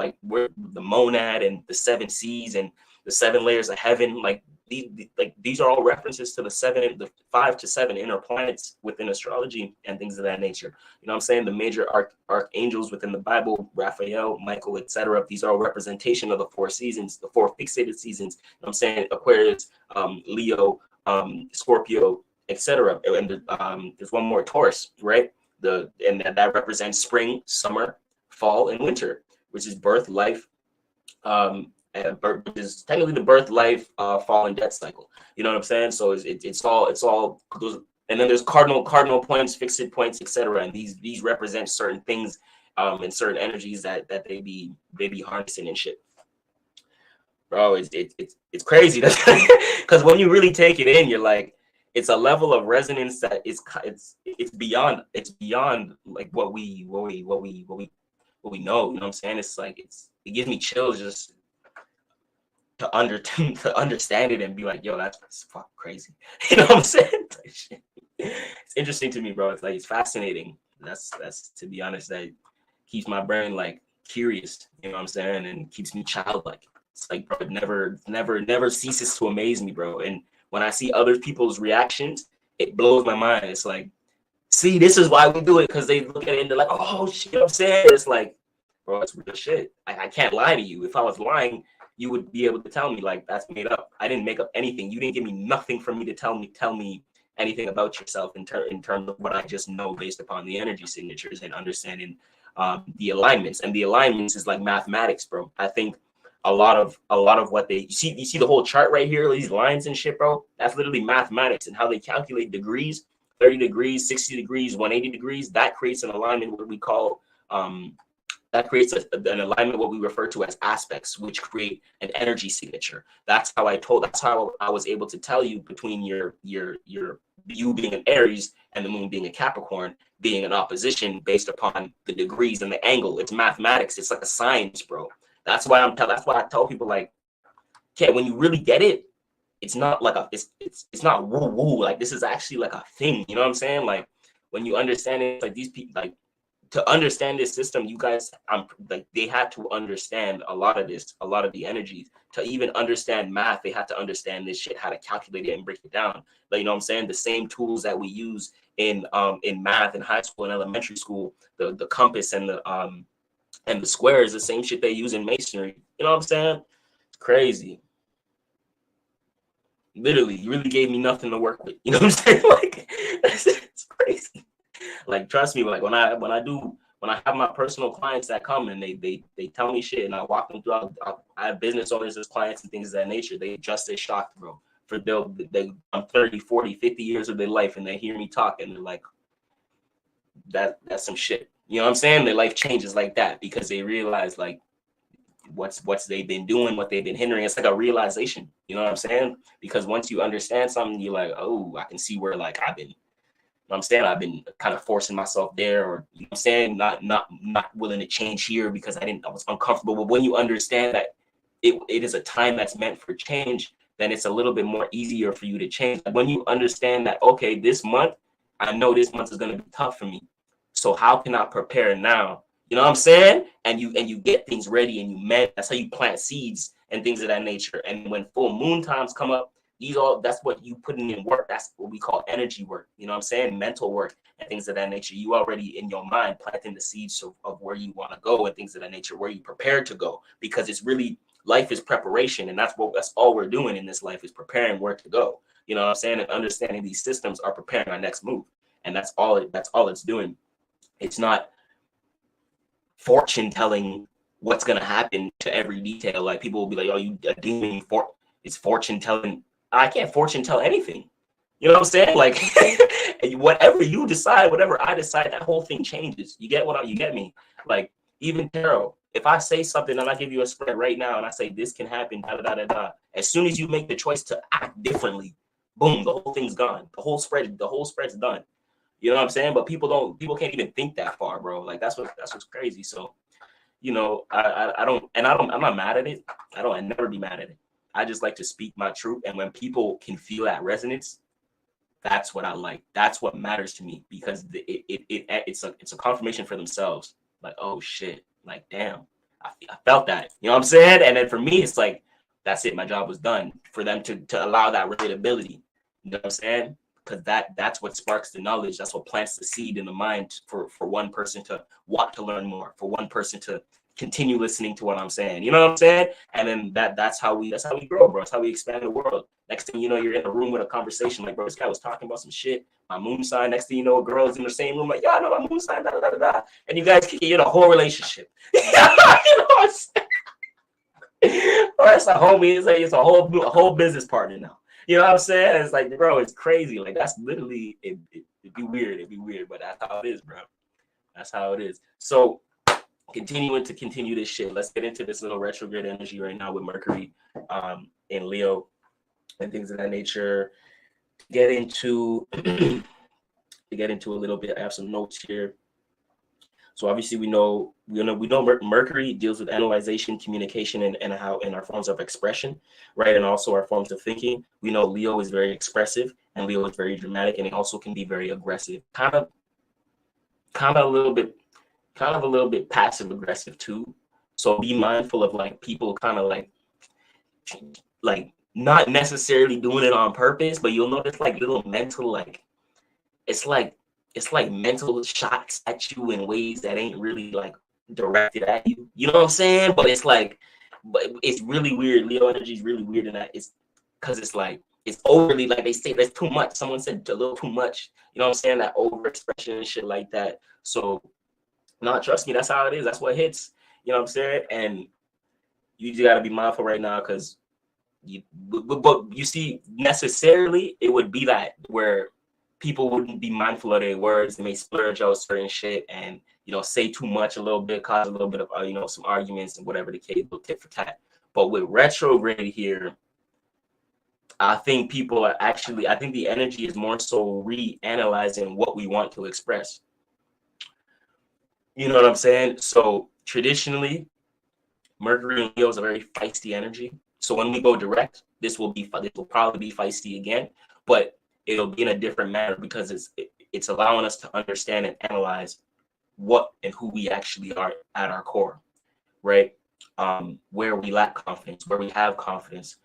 monad and the 7 C's and the 7 layers of heaven, like, these are all references to the 5 to 7 inner planets within astrology and things of that nature. You know what I'm saying? The major archangels within the Bible, Raphael, Michael, etc. These are all representation of the 4 seasons, the 4 fixated seasons. You know what I'm saying? Aquarius, Leo, Scorpio, etc. And there's one more, Taurus, right? And that represents spring, summer, fall, and winter, which is birth, life, and birth is technically the birth, life, fall, and death cycle. You know what I'm saying? So it's all those, and then there's cardinal points, fixed points, etc. And these represent certain things, and certain energies that they be harnessing and shit. Bro, it's crazy because when you really take it in, you're like, it's a level of resonance that it's beyond like what we know. You know what I'm saying? It's like it gives me chills just to understand it and be like, yo, that's fucking crazy. You know what I'm saying? It's interesting to me, bro. It's like, it's fascinating. That's to be honest, that keeps my brain like curious. You know what I'm saying? And keeps me childlike. It's like, bro, it never ceases to amaze me, bro. And when I see other people's reactions, it blows my mind. It's like, see, this is why we do it, because they look at it and they're like, oh shit, you know what I'm saying? It's like, bro, it's real shit. I can't lie to you. If I was lying, you would be able to tell me like that's made up. I didn't make up anything. You didn't give me nothing for me to tell me anything about yourself in terms of what I just know based upon the energy signatures and understanding the alignments. And the alignments is like mathematics, bro. I think a lot of what you see the whole chart right here, these lines and shit, bro. That's literally mathematics and how they calculate degrees, 30 degrees, 60 degrees, 180 degrees. That creates an alignment, what we call that creates an alignment, what we refer to as aspects, which create an energy signature. That's how I was able to tell you between your you being an Aries and the moon being a Capricorn being an opposition based upon the degrees and the angle. It's mathematics. It's like a science, bro. That's why I tell people, like, okay, when you really get it, it's not like it's not woo woo. Like, this is actually like a thing. You know what I'm saying? Like, when you understand it, like these people, like, to understand this system, you guys, like, they had to understand a lot of the energies. To even understand math, they had to understand this shit, how to calculate it and break it down. Like, you know what I'm saying? The same tools that we use in math in high school and elementary school, the compass and the square is the same shit they use in masonry. You know what I'm saying? It's crazy. Literally, you really gave me nothing to work with. You know what I'm saying? Like, it's crazy. Like, trust me, like when I have my personal clients that come and they tell me shit and I walk them through, I have business owners as clients and things of that nature. They just as shocked, bro. I'm 30, 40, 50 years of their life and they hear me talk and they're like, that's some shit. You know what I'm saying? Their life changes like that because they realize like what's they've been doing, what they've been hindering. It's like a realization. You know what I'm saying? Because once you understand something, you're like, oh, I can see where like I've been kind of forcing myself there, or, you know what I'm saying, not willing to change here because I was uncomfortable. But when you understand that it is a time that's meant for change, then it's a little bit more easier for you to change. When you understand that, okay, this month, I know this month is going to be tough for me. So how can I prepare now? You know what I'm saying? And you get things ready and that's how you plant seeds and things of that nature. And when full moon times come up, that's what you put in work. That's what we call energy work. You know what I'm saying? Mental work and things of that nature. You already in your mind planting the seeds of where you want to go and things of that nature, where you prepared to go, because it's really, life is preparation. And that's all we're doing in this life is preparing where to go. You know what I'm saying? And understanding these systems are preparing our next move. And that's all it's doing. It's not fortune telling what's going to happen to every detail. Like, people will be like, oh, you a demon, it's fortune telling. I can't fortune tell anything. You know what I'm saying? Like, whatever you decide, whatever I decide, that whole thing changes. You get me? Like, even tarot, if I say something and I give you a spread right now and I say this can happen, da da da da, as soon as you make the choice to act differently, boom, the whole thing's gone. The whole spread's done. You know what I'm saying? But people can't even think that far, bro. Like, that's what's crazy. So, you know, I'm not mad at it. I'd never be mad at it. I just like to speak my truth. And when people can feel that resonance, that's what I like. That's what matters to me, because it's a confirmation for themselves. Like, oh shit, like, damn, I felt that. You know what I'm saying? And then for me, it's like, that's it. My job was done. For them to allow that relatability. You know what I'm saying? Because that's what sparks the knowledge. That's what plants the seed in the mind for one person to want to learn more, for one person to continue listening to what I'm saying. You know what I'm saying? And then that's how we grow, bro. That's how we expand the world. Next thing you know, you're in a room with a conversation like, bro, this guy was talking about some shit, my moon sign. Next thing you know, a girl is in the same room like, yeah, I know my moon sign, da, da, da, da. And you guys kick it in a whole relationship. You know what I'm saying? Or it's a homie, it's a whole business partner now. You know what I'm saying? It's like, bro, it's crazy. Like, that's literally, it'd be weird, but that's how it is, bro. That's how it is. So continue this shit. Let's get into this little retrograde energy right now with Mercury in Leo and things of that nature. Get into a little bit. I have some notes here. So obviously we know Mercury deals with analyzation, communication, and our forms of expression, right? And also our forms of thinking. We know Leo is very expressive and Leo is very dramatic, and it also can be very aggressive. Kind of a little bit passive aggressive too. So be mindful of like people kind of like not necessarily doing it on purpose, but you'll notice like little mental it's like mental shots at you in ways that ain't really like directed at you. You know what I'm saying? But it's really weird. Leo energy is really weird in that it's because it's like it's overly, like they say, there's too much. Someone said a little too much. You know what I'm saying? That overexpression and shit like that. So, trust me, that's how it is. That's what hits. You know what I'm saying? And you just gotta be mindful right now because but you see, necessarily it would be that where people wouldn't be mindful of their words. They may splurge out certain shit and, say too much a little bit, cause a little bit of, some arguments and whatever the case, little tit for tat. But with retrograde here, I think the energy is more so reanalyzing what we want to express. You know what I'm saying? So traditionally, Mercury and Leo is a very feisty energy. So when we go direct, this will probably be feisty again, but it'll be in a different manner because it's allowing us to understand and analyze what and who we actually are at our core, right? Where we lack confidence, where we have confidence,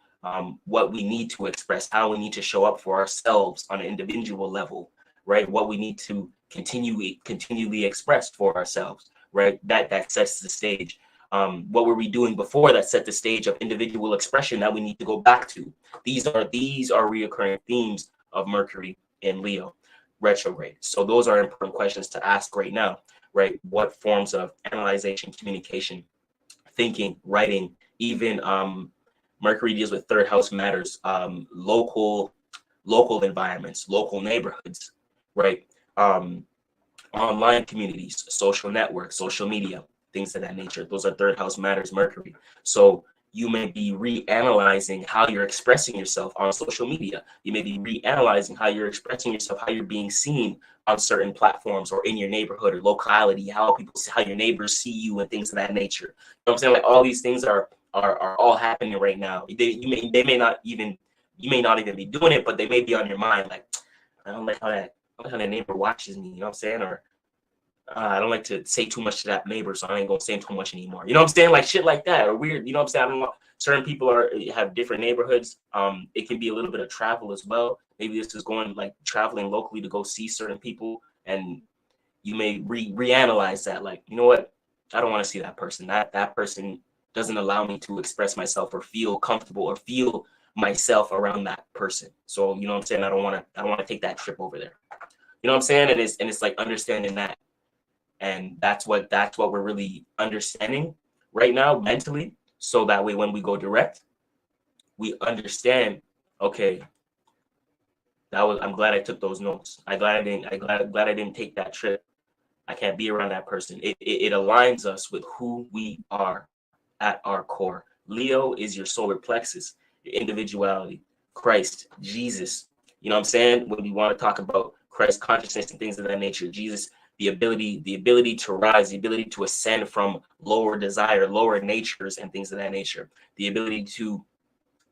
what we need to express, how we need to show up for ourselves on an individual level, right? What we need to continually express for ourselves, right? That sets the stage. What were we doing before that set the stage of individual expression that we need to go back to? These are reoccurring themes of Mercury in Leo retrograde. So those are important questions to ask right now, right? What forms of analyzation, communication, thinking, writing, even Mercury deals with third house matters, local environments, local neighborhoods, right? Online communities, social networks, social media, things of that nature. Those are third house matters, Mercury. So you may be reanalyzing how you're expressing yourself on social media. You may be reanalyzing how you're expressing yourself, how you're being seen on certain platforms or in your neighborhood or locality, how your neighbors see you and things of that nature. You know what I'm saying? Like all these things are all happening right now. You may not even be doing it, but they may be on your mind. Like, I don't like how that neighbor watches me. You know what I'm saying? Or I don't like to say too much to that neighbor, so I ain't gonna say too much anymore. You know what I'm saying? Like shit like that, or weird. You know what I'm saying? I don't know. Certain people have different neighborhoods. It can be a little bit of travel as well. Maybe this is going like traveling locally to go see certain people, and you may reanalyze that. Like, you know what? I don't want to see that person. That person doesn't allow me to express myself or feel comfortable or feel myself around that person. So you know what I'm saying? I don't want to take that trip over there. You know what I'm saying? And it's like understanding that. And that's what we're really understanding right now mentally. So that way, when we go direct, we understand, okay, I'm glad I took those notes. I'm glad I didn't take that trip. I can't be around that person. It aligns us with who we are at our core. Leo is your solar plexus, your individuality, Christ, Jesus. You know what I'm saying? When we want to talk about Christ consciousness and things of that nature, Jesus, the ability to rise, the ability to ascend from lower desire, lower natures and things of that nature, the ability to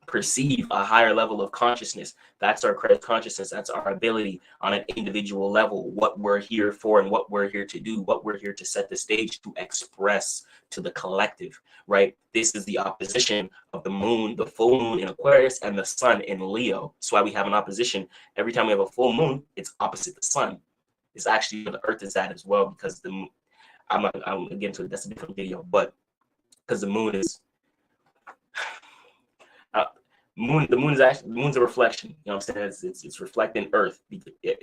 perceive a higher level of consciousness. That's our credit consciousness. That's our ability on an individual level, what we're here for and what we're here to do, what we're here to set the stage to express to the collective, right? This is the opposition of the moon, the full moon in Aquarius, and the sun in Leo. That's why we have an opposition. Every time we have a full moon, it's opposite the sun. It's actually where the earth is at as well, because the moon, I'm gonna get into it, that's a different video, but because the moon is the moon is actually, the moon's a reflection, you know what I'm saying? It's reflecting earth,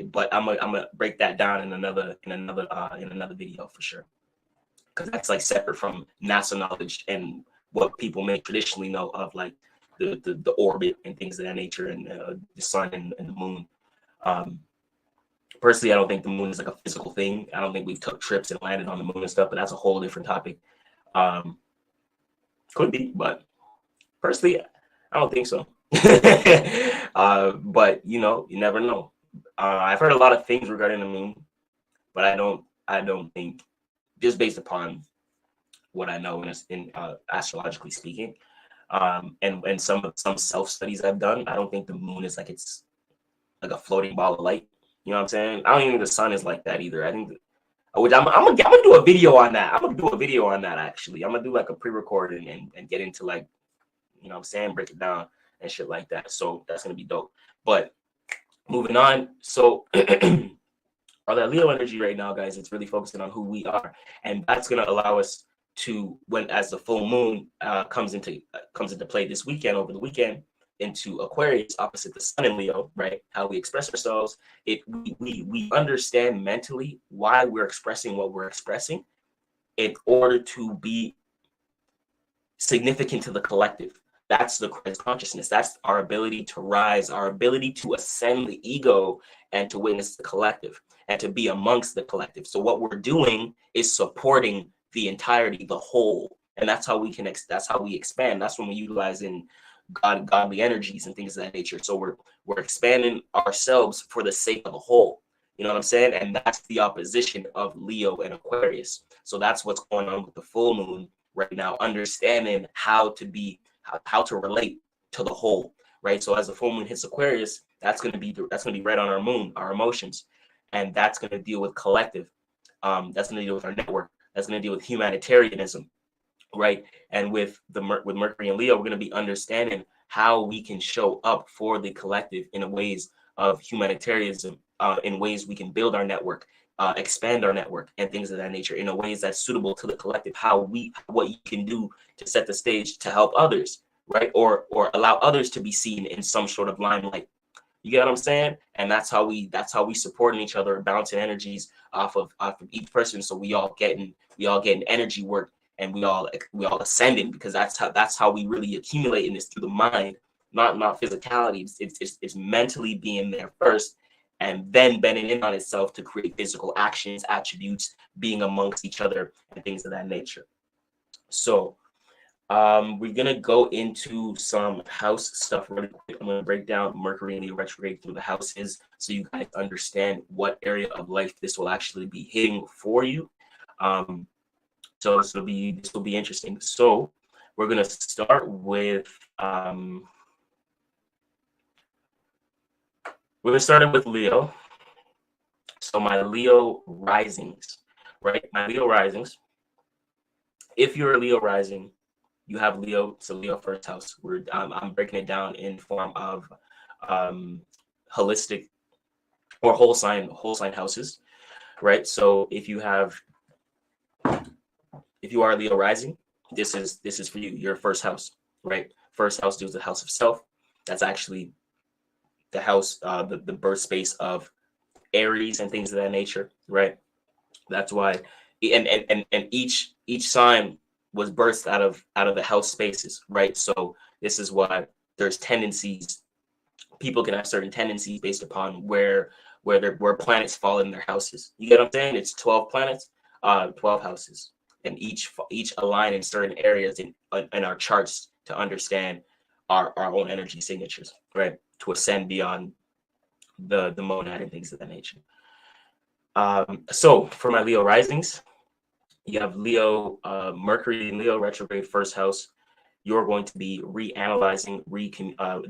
but I'm gonna break that down in another video for sure, because that's like separate from NASA knowledge and what people may traditionally know of, like the orbit and things of that nature, and the sun and the moon. Personally, I don't think the moon is like a physical thing. I don't think we've took trips and landed on the moon and stuff, but that's a whole different topic. Could be, but personally, I don't think so. But you know, you never know. I've heard a lot of things regarding the moon, but I don't think, just based upon what I know in astrologically speaking, and some self studies I've done, I don't think the moon is like, it's like a floating ball of light. You know what I'm saying? I don't even think the sun is like that either. I think, which I'm gonna do a video on that. I'm gonna do a video on that actually. I'm gonna do like a pre-recording and get into, like, you know what I'm saying, break it down and shit like that. So that's gonna be dope. But moving on, so all that Leo energy right now, guys, it's really focusing on who we are, and that's gonna allow us to, when as the full moon comes into play this weekend, over the weekend, into Aquarius opposite the sun in Leo, right? How we express ourselves, we understand mentally why we're expressing what we're expressing in order to be significant to the collective. That's the Christ consciousness. That's our ability to rise, our ability to ascend the ego and to witness the collective and to be amongst the collective. So what we're doing is supporting the entirety, the whole, and that's how we can. That's how we expand. That's when we utilize in godly energies and things of that nature. So we're expanding ourselves for the sake of the whole. You know what I'm saying? And that's the opposition of Leo and Aquarius. So that's what's going on with the full moon right now, understanding how to relate to the whole, right? So as the full moon hits Aquarius, that's going to be right on our moon, our emotions, and that's going to deal with collective. That's going to deal with our network. That's going to deal with humanitarianism, right? And with Mercury and Leo, we're going to be understanding how we can show up for the collective in ways of humanitarianism, in ways we can build our network, expand our network, and things of that nature in a ways that's suitable to the collective. What you can do to set the stage to help others, right? Or allow others to be seen in some sort of limelight. You get what I'm saying? And that's how we supporting each other, bouncing energies off of each person. So we all getting energy work, and we all ascending, because that's how we really accumulate in this, through the mind, not physicality. It's mentally being there first, and then bending in on itself to create physical actions, attributes, being amongst each other, and things of that nature. So we're gonna go into some house stuff really quick. I'm gonna break down Mercury and the retrograde through the houses, so you guys understand what area of life this will actually be hitting for you. So this will be interesting. So we're gonna start with Leo. So my Leo risings, right? My Leo risings. If you're a Leo rising, you have Leo. So Leo first house. I'm breaking it down in form of holistic or whole sign houses, right? So if you are Leo rising, this is for you. Your first house, right? First house deals with the house of self. That's actually the house, the birth space of Aries and things of that nature, right? That's why, and each sign was birthed out of the house spaces, right? So this is why there's tendencies. People can have certain tendencies based upon where planets fall in their houses. You get what I'm saying? It's 12 planets, 12 houses, and each align in certain areas in our charts to understand our own energy signatures, right? To ascend beyond the monad and things of that nature. So for my Leo risings, you have Leo, Mercury in Leo retrograde first house. you're going to be reanalyzing,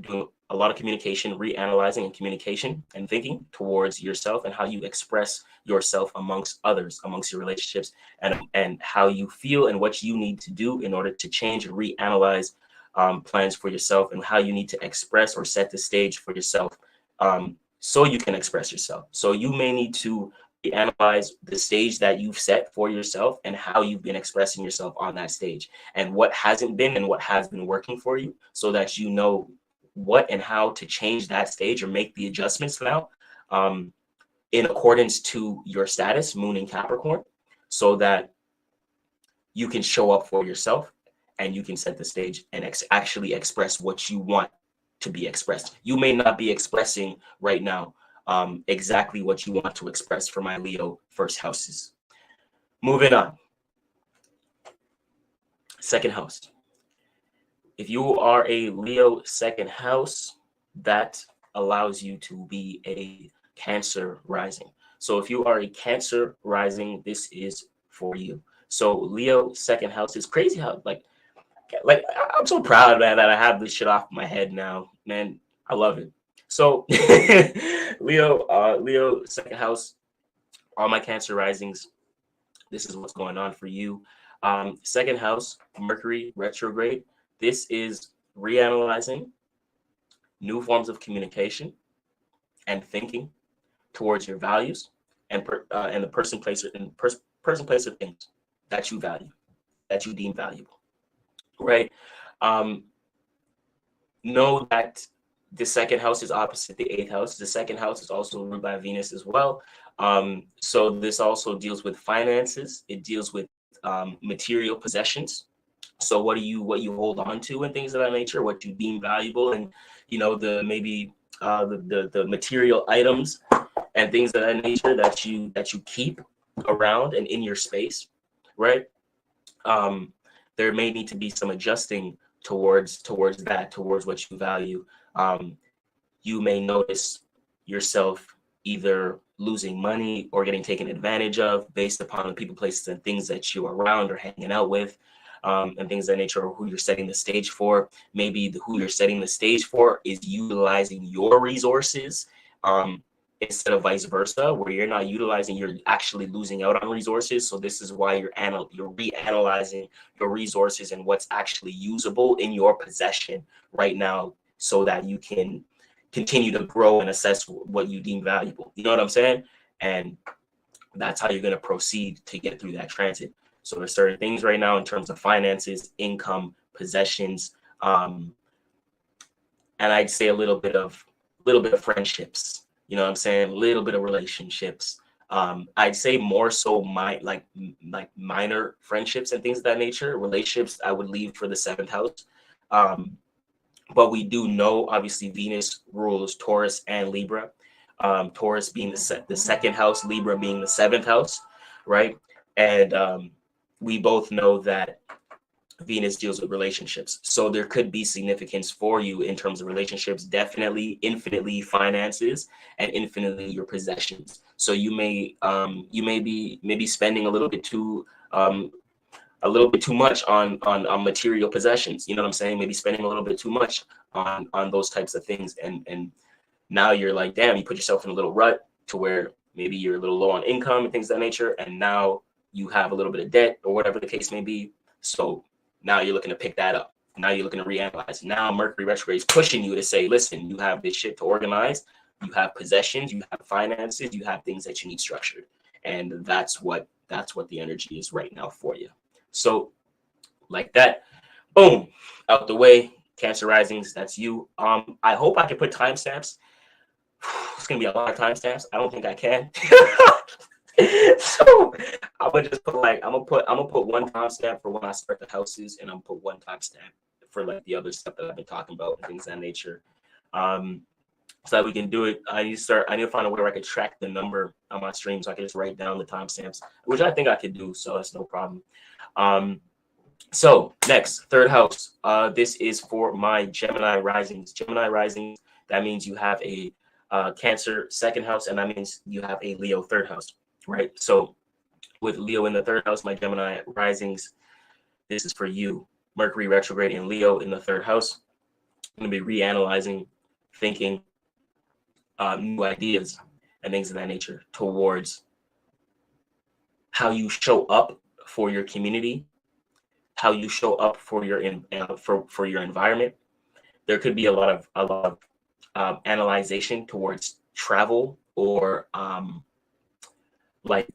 doing a lot of communication, reanalyzing and communication and thinking towards yourself and how you express yourself amongst others, amongst your relationships, and how you feel and what you need to do in order to change and reanalyze plans for yourself, and how you need to express or set the stage for yourself, so you can express yourself. So you may need to analyze the stage that you've set for yourself and how you've been expressing yourself on that stage, and what hasn't been and what has been working for you, so that you know what and how to change that stage or make the adjustments now, in accordance to your status, Moon in Capricorn, so that you can show up for yourself and you can set the stage and actually express what you want to be expressed. You may not be expressing right now exactly what you want to express for my Leo first houses. Moving on. Second house. If you are a Leo second house, that allows you to be a Cancer rising. So if you are a Cancer rising, this is for you. So Leo second house is crazy how like I'm so proud, man, that I have this shit off my head now, man. I love it. So Leo second house, all my Cancer risings, this is what's going on for you. Second house, Mercury retrograde. This is reanalyzing new forms of communication and thinking towards your values and the person, place, of things that you value, that you deem valuable, right? Know that the second house is opposite the eighth house. The second house is also ruled by Venus as well. So this also deals with finances. It deals with material possessions. So what you hold on to and things of that nature, what you deem valuable, and the maybe the material items and things of that nature that you keep around and in your space, right? There may need to be some adjusting towards what you value. You may notice yourself either losing money or getting taken advantage of based upon the people, places, and things that you're around or hanging out with, and things of that nature, or who you're setting the stage for. Maybe who you're setting the stage for is utilizing your resources, instead of vice versa, where you're not utilizing, you're actually losing out on resources. So this is why you're reanalyzing your resources and what's actually usable in your possession right now, so that you can continue to grow and assess what you deem valuable. You know what I'm saying? And that's how you're going to proceed to get through that transit. So there's certain things right now in terms of finances, income, possessions, and I'd say a little bit of friendships. You know what I'm saying? A little bit of relationships. I'd say more so like minor friendships and things of that nature. Relationships I would leave for the seventh house. But we do know, obviously, Venus rules Taurus and Libra. Taurus being the second house, Libra being the seventh house, right? And we both know that Venus deals with relationships. So there could be significance for you in terms of relationships, definitely, infinitely finances, and infinitely your possessions. So you may be maybe spending a little bit too much on material possessions. You know what I'm saying? Maybe spending a little bit too much on those types of things. And now you're like, damn, you put yourself in a little rut to where maybe you're a little low on income and things of that nature. And now you have a little bit of debt or whatever the case may be. So now you're looking to pick that up. Now you're looking to reanalyze. Now Mercury retrograde is pushing you to say, listen, you have this shit to organize. You have possessions, you have finances, you have things that you need structured. And that's what the energy is right now for you. So like that, boom, out the way. Cancer risings, that's you. I hope I can put timestamps. It's gonna be a lot of timestamps. I don't think I can. So I'm gonna just put I'm gonna put one timestamp for when I start the houses, and I'm gonna put one timestamp for like the other stuff that I've been talking about and things of that nature. So that we can do it. I need to find a way where I could track the number on my stream, so I can just write down the timestamps, which I think I could do. So that's no problem. So next, third house. This is for my Gemini risings. Gemini risings, that means you have a Cancer second house, and that means you have a Leo third house, right? So with Leo in the third house, my Gemini risings, this is for you. Mercury retrograde in Leo in the 3rd house. I'm going to be reanalyzing, thinking new ideas and things of that nature towards how you show up for your community, how you show up for your for your environment. There could be a lot of analyzation towards travel, or like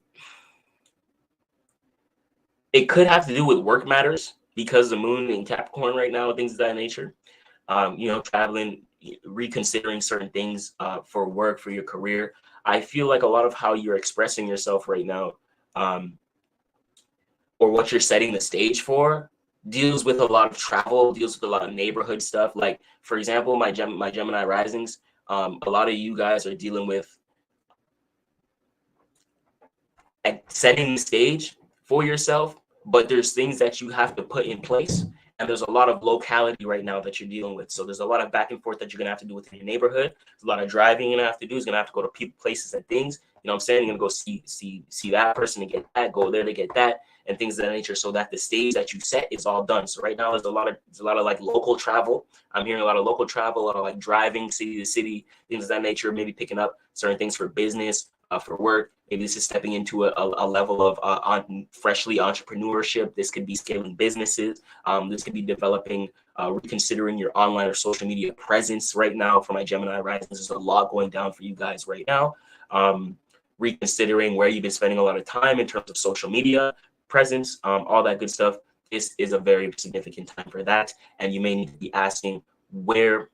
it could have to do with work matters, because the moon in Capricorn right now, things of that nature. Traveling, reconsidering certain things for work, for your career. I feel like a lot of how you're expressing yourself right now, or what you're setting the stage for, deals with a lot of travel, deals with a lot of neighborhood stuff. Like, for example, my Gemini risings, a lot of you guys are dealing with setting the stage for yourself, but there's things that you have to put in place. And there's a lot of locality right now that you're dealing with. So there's a lot of back and forth that you're going to have to do within your neighborhood. There's a lot of driving you're going to have to do. You're going to have to go to people, places, and things. You know what I'm saying? You're going to go see that person to get that, go there to get that, and things of that nature, so that the stage that you set is all done. So right now there's a lot of like local travel. I'm hearing a lot of local travel, a lot of like driving city to city, things of that nature, maybe picking up certain things for business, for work. Maybe this is stepping into a level of freshly entrepreneurship. This could be scaling businesses. This could be developing, reconsidering your online or social media presence right now. For my Gemini rising, there's a lot going down for you guys right now. Reconsidering where you've been spending a lot of time in terms of social media presence, all that good stuff. This is a very significant time for that. And you may need to be asking where.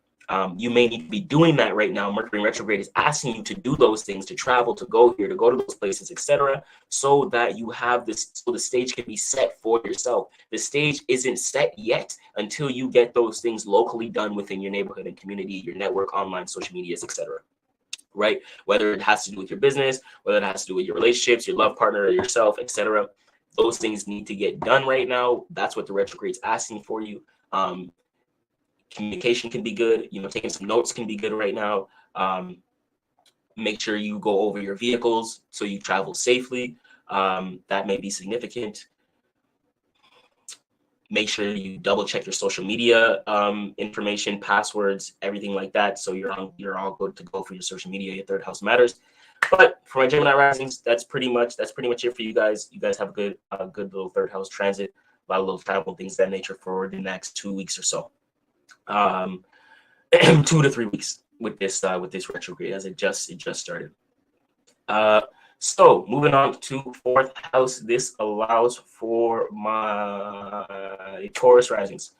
You may need to be doing that right now. Mercury retrograde is asking you to do those things, to travel, to go here, to go to those places, etc., so that you have this, so the stage can be set for yourself. The stage isn't set yet until you get those things locally done within your neighborhood and community, your network, online, social medias, etc. Right? Whether it has to do with your business, whether it has to do with your relationships, your love partner, or yourself, etc. Those things need to get done right now. That's what the retrograde is asking for you. Communication can be good. Taking some notes can be good right now. Make sure you go over your vehicles so you travel safely. That may be significant. Make sure you double check your social media information, passwords, everything like that. So you're all good to go for your social media. Your 3rd house matters. But for my Gemini risings, that's pretty much it for you guys. You guys have a good little 3rd house transit, a lot of little travel, things of that nature for the next 2 weeks or so. 2 to 3 weeks with this retrograde, as it just started. So moving on to 4th house. This allows for my Taurus risings.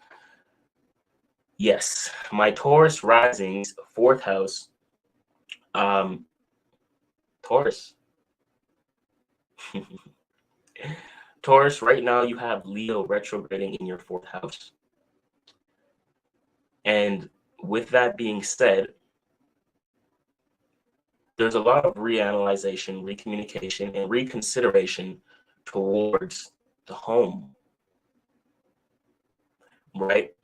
Yes, my Taurus risings, 4th house. Taurus. Taurus, right now you have Leo retrograding in your 4th house. And with that being said, there's a lot of reanalyzation, recommunication, and reconsideration towards the home, right?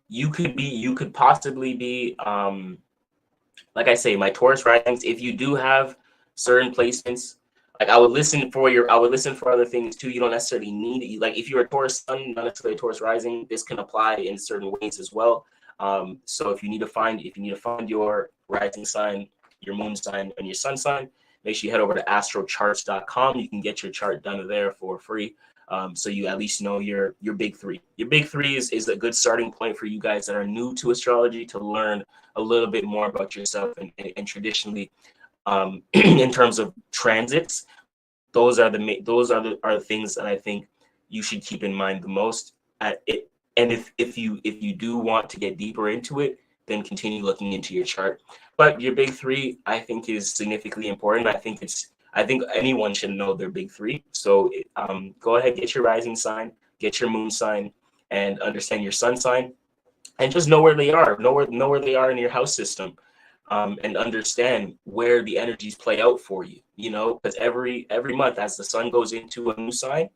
You could possibly be, like I say, my Taurus risings, if you do have certain placements, like I would listen for other things too. You don't necessarily need it. Like if you're a Taurus sun, not necessarily a Taurus rising, this can apply in certain ways as well. So if you need to find your rising sign, your moon sign, and your sun sign, make sure you head over to astrocharts.com. You can get your chart done there for free. So you at least know your big three. Your big three is a good starting point for you guys that are new to astrology to learn a little bit more about yourself. And traditionally, in terms of transits, those are the things that I think you should keep in mind the most. And if you do want to get deeper into it, then continue looking into your chart. But your big three, I think, is significantly important. I think anyone should know their big three. So go ahead, get your rising sign, get your moon sign, and understand your sun sign, and just know where they are. Know where they are in your house system, and understand where the energies play out for you. Because every month as the sun goes into a new sign,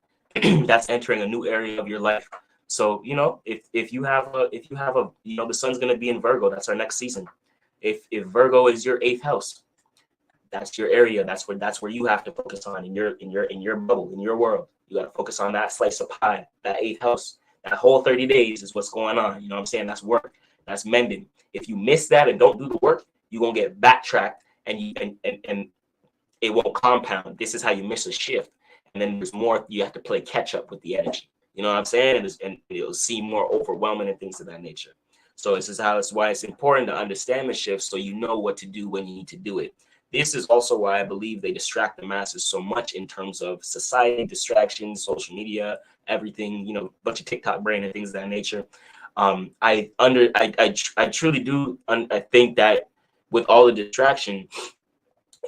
that's entering a new area of your life. So if you have a the sun's going to be in Virgo, that's our next season. If Virgo is your 8th house, that's your area. That's where you have to focus on in your bubble, in your world. You got to focus on that slice of pie, that 8th house. That whole 30 days is what's going on. You know what I'm saying? That's work. That's mending. If you miss that and don't do the work, you're gonna get backtracked, and it won't compound. This is how you miss a shift. And then there's more, you have to play catch up with the energy. You know what I'm saying? And it'll seem more overwhelming and things of that nature. So this is how, it's why it's important to understand the shift, so you know what to do when you need to do it. This is also why I believe they distract the masses so much in terms of society, distractions, social media, everything, you know, bunch of TikTok brain and things of that nature. I truly do. I think that with all the distraction,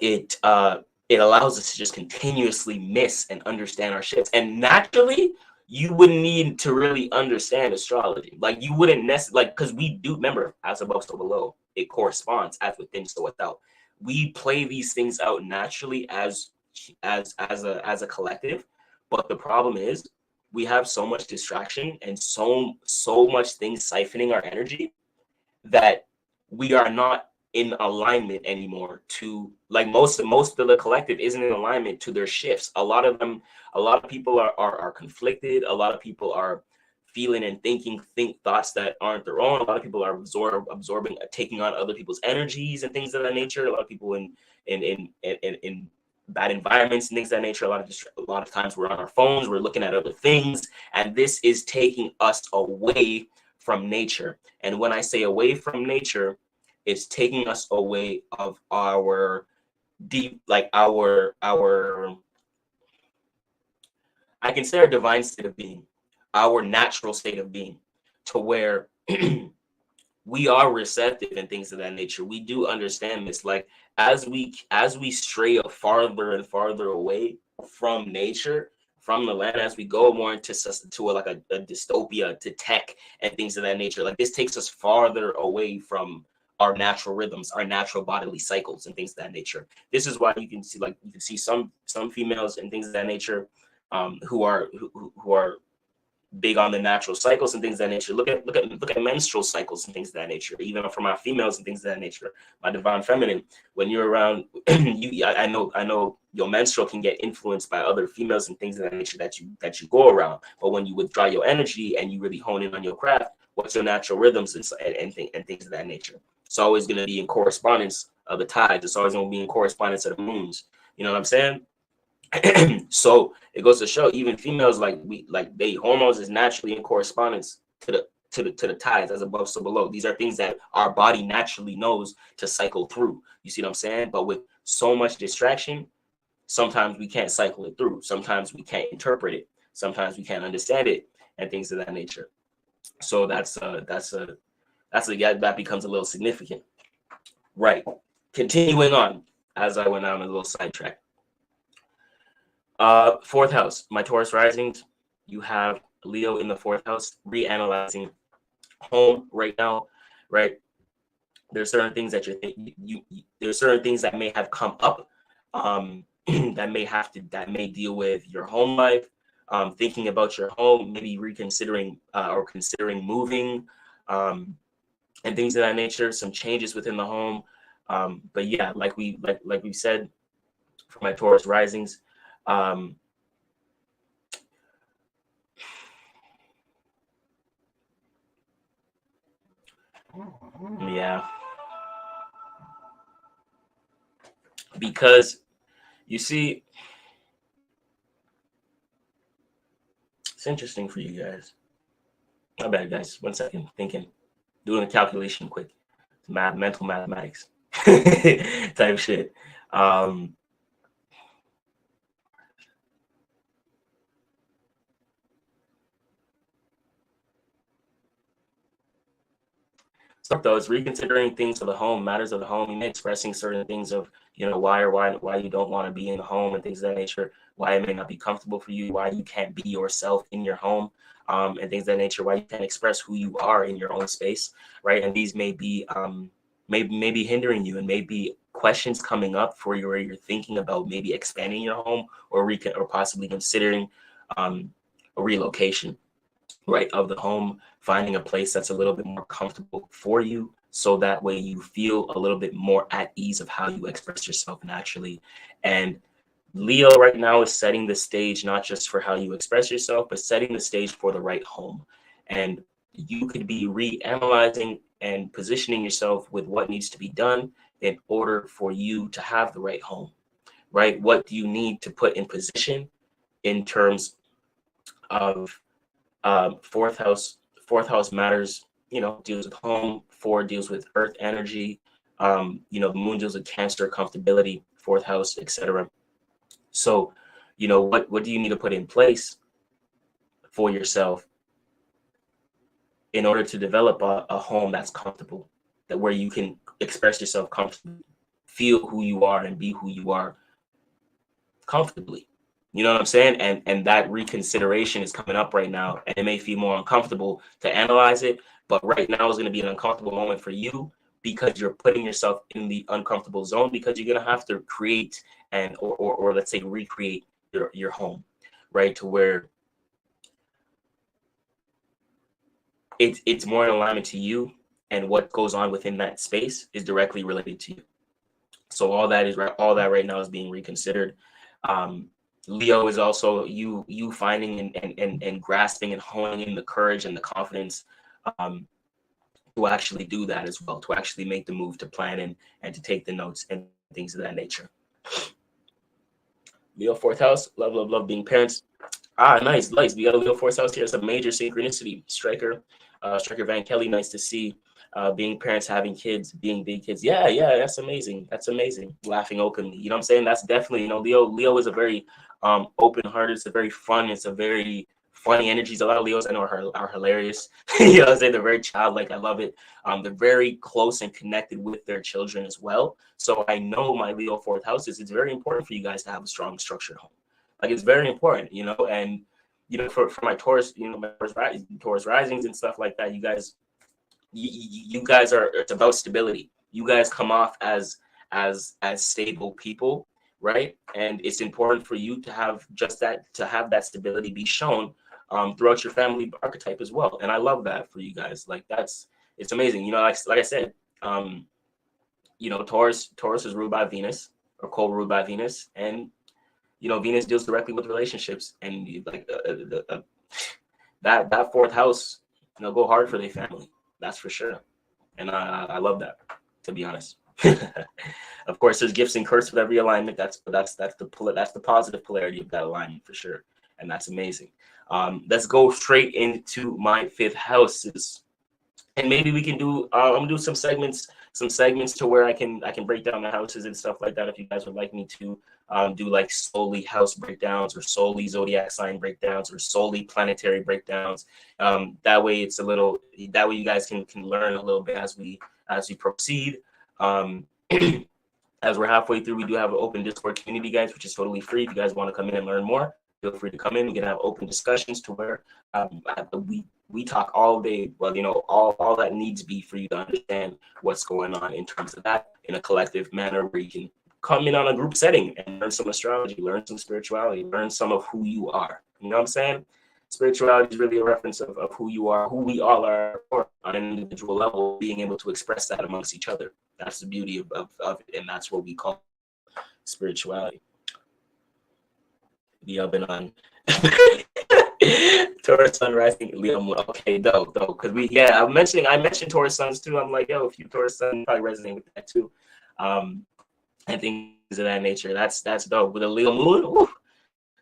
it allows us to just continuously miss and understand our shifts. And naturally, you wouldn't need to really understand astrology. Like, you wouldn't necessarily, like, because we do, remember, as above so below, it corresponds, as within so without. We play these things out naturally as a collective, but the problem is we have so much distraction and so much things siphoning our energy that we are not in alignment anymore to, like, most of the collective isn't in alignment to their shifts. A lot of people are conflicted. A lot of people are feeling and think thoughts that aren't their own. A lot of people are absorbing, taking on other people's energies and things of that nature. A lot of people in bad environments and things of that nature. A lot of times we're on our phones, we're looking at other things, and this is taking us away from nature. And when I say away from nature, it's taking us away of our deep, like our I can say our divine state of being, our natural state of being, to where we are receptive and things of that nature. We do understand this. Like, as we stray farther and farther away from nature, from the land, as we go more into a dystopia, to tech and things of that nature, like, this takes us farther away from our natural rhythms, our natural bodily cycles and things of that nature. This is why you can see some females and things of that nature, who are big on the natural cycles and things of that nature. Look at menstrual cycles and things of that nature. Even for my females and things of that nature, my divine feminine. When you're around, I know your menstrual can get influenced by other females and things of that nature that you go around. But when you withdraw your energy and you really hone in on your craft, what's your natural rhythms and things of that nature? It's always going to be in correspondence of the tides. It's always going to be in correspondence of the moons. You know what I'm saying? So it goes to show, even females, they hormones is naturally in correspondence to the tides, as above so below. These are things that our body naturally knows to cycle through. You see what I'm saying? But with so much distraction, sometimes we can't cycle it through. Sometimes we can't interpret it. Sometimes we can't understand it, and things of that nature. So that becomes a little significant, right? Continuing on, as I went on a little sidetrack. Fourth house, my Taurus risings, you have Leo in the fourth house, reanalyzing home right now, right? There's certain things that there's certain things that may have come up, that may deal with your home life, thinking about your home, maybe reconsidering or considering moving, and things of that nature. Some changes within the home, but yeah, like we said, for my Taurus risings. Yeah, because you see, it's interesting for you guys. My bad, guys. 1 second, thinking, doing a calculation quick. Mental mathematics type shit. Though it's reconsidering things of the home, matters of the home, expressing certain things of, why you don't want to be in the home and things of that nature, why it may not be comfortable for you, why you can't be yourself in your home, and things of that nature, why you can't express who you are in your own space, right? And these may be maybe hindering you, and maybe questions coming up for you, where you're thinking about maybe expanding your home, or possibly considering a relocation, right, of the home, finding a place that's a little bit more comfortable for you, so that way you feel a little bit more at ease of how you express yourself naturally. And Leo right now is setting the stage, not just for how you express yourself, but setting the stage for the right home. and you could be reanalyzing and positioning yourself with what needs to be done in order for you to have the right home, right? What do you need to put in position in terms of fourth house? Fourth house matters, deals with home. Four deals with earth energy. The moon deals with Cancer, comfortability, fourth house, etc. So, what do you need to put in place for yourself in order to develop a home that's comfortable, that where you can express yourself comfortably, feel who you are, and be who you are comfortably. You know what I'm saying? And that reconsideration is coming up right now, and it may feel more uncomfortable to analyze it, but right now is going to be an uncomfortable moment for you because you're putting yourself in the uncomfortable zone, because you're going to have to create or let's say recreate your home, right? To where it's more in alignment to you, and what goes on within that space is directly related to you. So all that right now is being reconsidered. Leo is also you finding and grasping and honing in the courage and the confidence to actually do that as well, to actually make the move, to plan and to take the notes and things of that nature. Leo fourth house, love being parents. Nice. We got a Leo fourth house here. It's a major synchronicity. Striker Van Kelly, nice to see. Being parents, having kids, being big kids. Yeah, that's amazing. Laughing openly. You know what I'm saying? That's definitely, Leo is a very open-hearted. It's a very fun. It's a very funny energies. A lot of Leos I know are hilarious. You know what I'm saying? They're very childlike. I love it. They're very close and connected with their children as well. So I know my Leo fourth houses, it's very important for you guys to have a strong, structured home. Like, it's very important, and for my Taurus, my Taurus risings and stuff like that, you guys are, it's about stability. You guys come off as stable people, right? And it's important for you to have just that, to have that stability be shown throughout your family archetype as well. And I love that for you guys. Like, it's amazing. Like I said, Taurus is ruled by Venus, or co-ruled by Venus, and Venus deals directly with relationships, and like that fourth house, go hard for their family. That's for sure. And I love that, to be honest. Of course, there's gifts and curses with every alignment. That's the positive polarity of that alignment for sure, and that's amazing. Let's go straight into my fifth houses, and maybe we can do. I'm gonna do some segments to where I can break down the houses and stuff like that. If you guys would like me to do like solely house breakdowns, or solely zodiac sign breakdowns, or solely planetary breakdowns, that way you guys can learn a little bit as we proceed. As we're halfway through, we do have an open Discord community, guys, which is totally free. If you guys want to come in and learn more, feel free to come in. We can have open discussions to where we talk all day. Well, all that needs be for you to understand what's going on in terms of that in a collective manner, where you can come in on a group setting and learn some astrology, learn some spirituality, learn some of who you are. You know what I'm saying? Spirituality is really a reference of who you are, who we all are on an individual level, being able to express that amongst each other. That's the beauty of it, and that's what we call spirituality. The oven on Taurus sun rising, Leo moon. Okay, dope. Because I mentioned Taurus suns too. I'm like, yo, if you Taurus sun probably resonate with that too. And things of that nature. That's dope. With a Leo moon, ooh.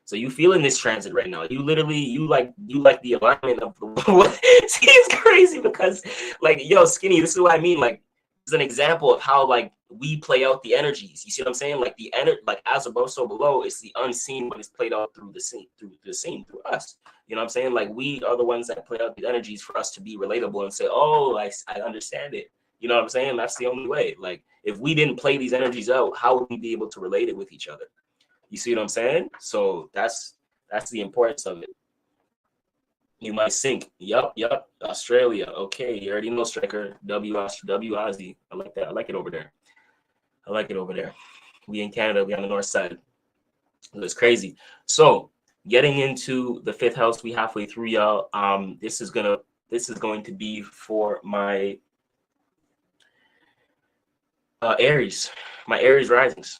So you feeling this transit right now. You literally, you like the alignment of the See, it's crazy because, like, yo, Skinny, this is what I mean. Like, this is an example of how, like, we play out the energies. You see what I'm saying? Like, the like, as above, so below, it's the unseen, but it's played out through the scene, through us. You know what I'm saying? Like, we are the ones that play out the energies for us to be relatable and say, oh, I understand it. You know what I'm saying? That's the only way. Like, if we didn't play these energies out, how would we be able to relate it with each other? You see what I'm saying? So that's the importance of it. You might sink. Yup. Australia. Okay, you already know, Striker. W Aussie. I like that. I like it over there. We in Canada. We on the north side. It's crazy. So getting into the fifth house, we halfway through, y'all. This is going to be for my Aries. My Aries risings.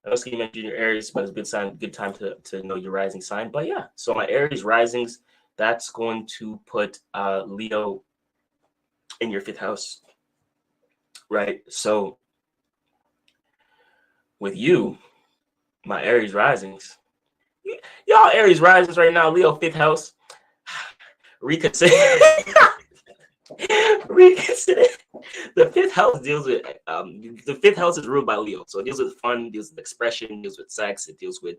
I was going to mention your Aries, but it's a good time to know your rising sign. But yeah, so my Aries risings, that's going to put Leo in your 5th house, right? So with you, my Aries risings, y'all Aries risings right now, Leo 5th house, reconsider. Reconsider. The 5th house deals with the 5th house is ruled by Leo, so it deals with fun, deals with expression, deals with sex, it deals with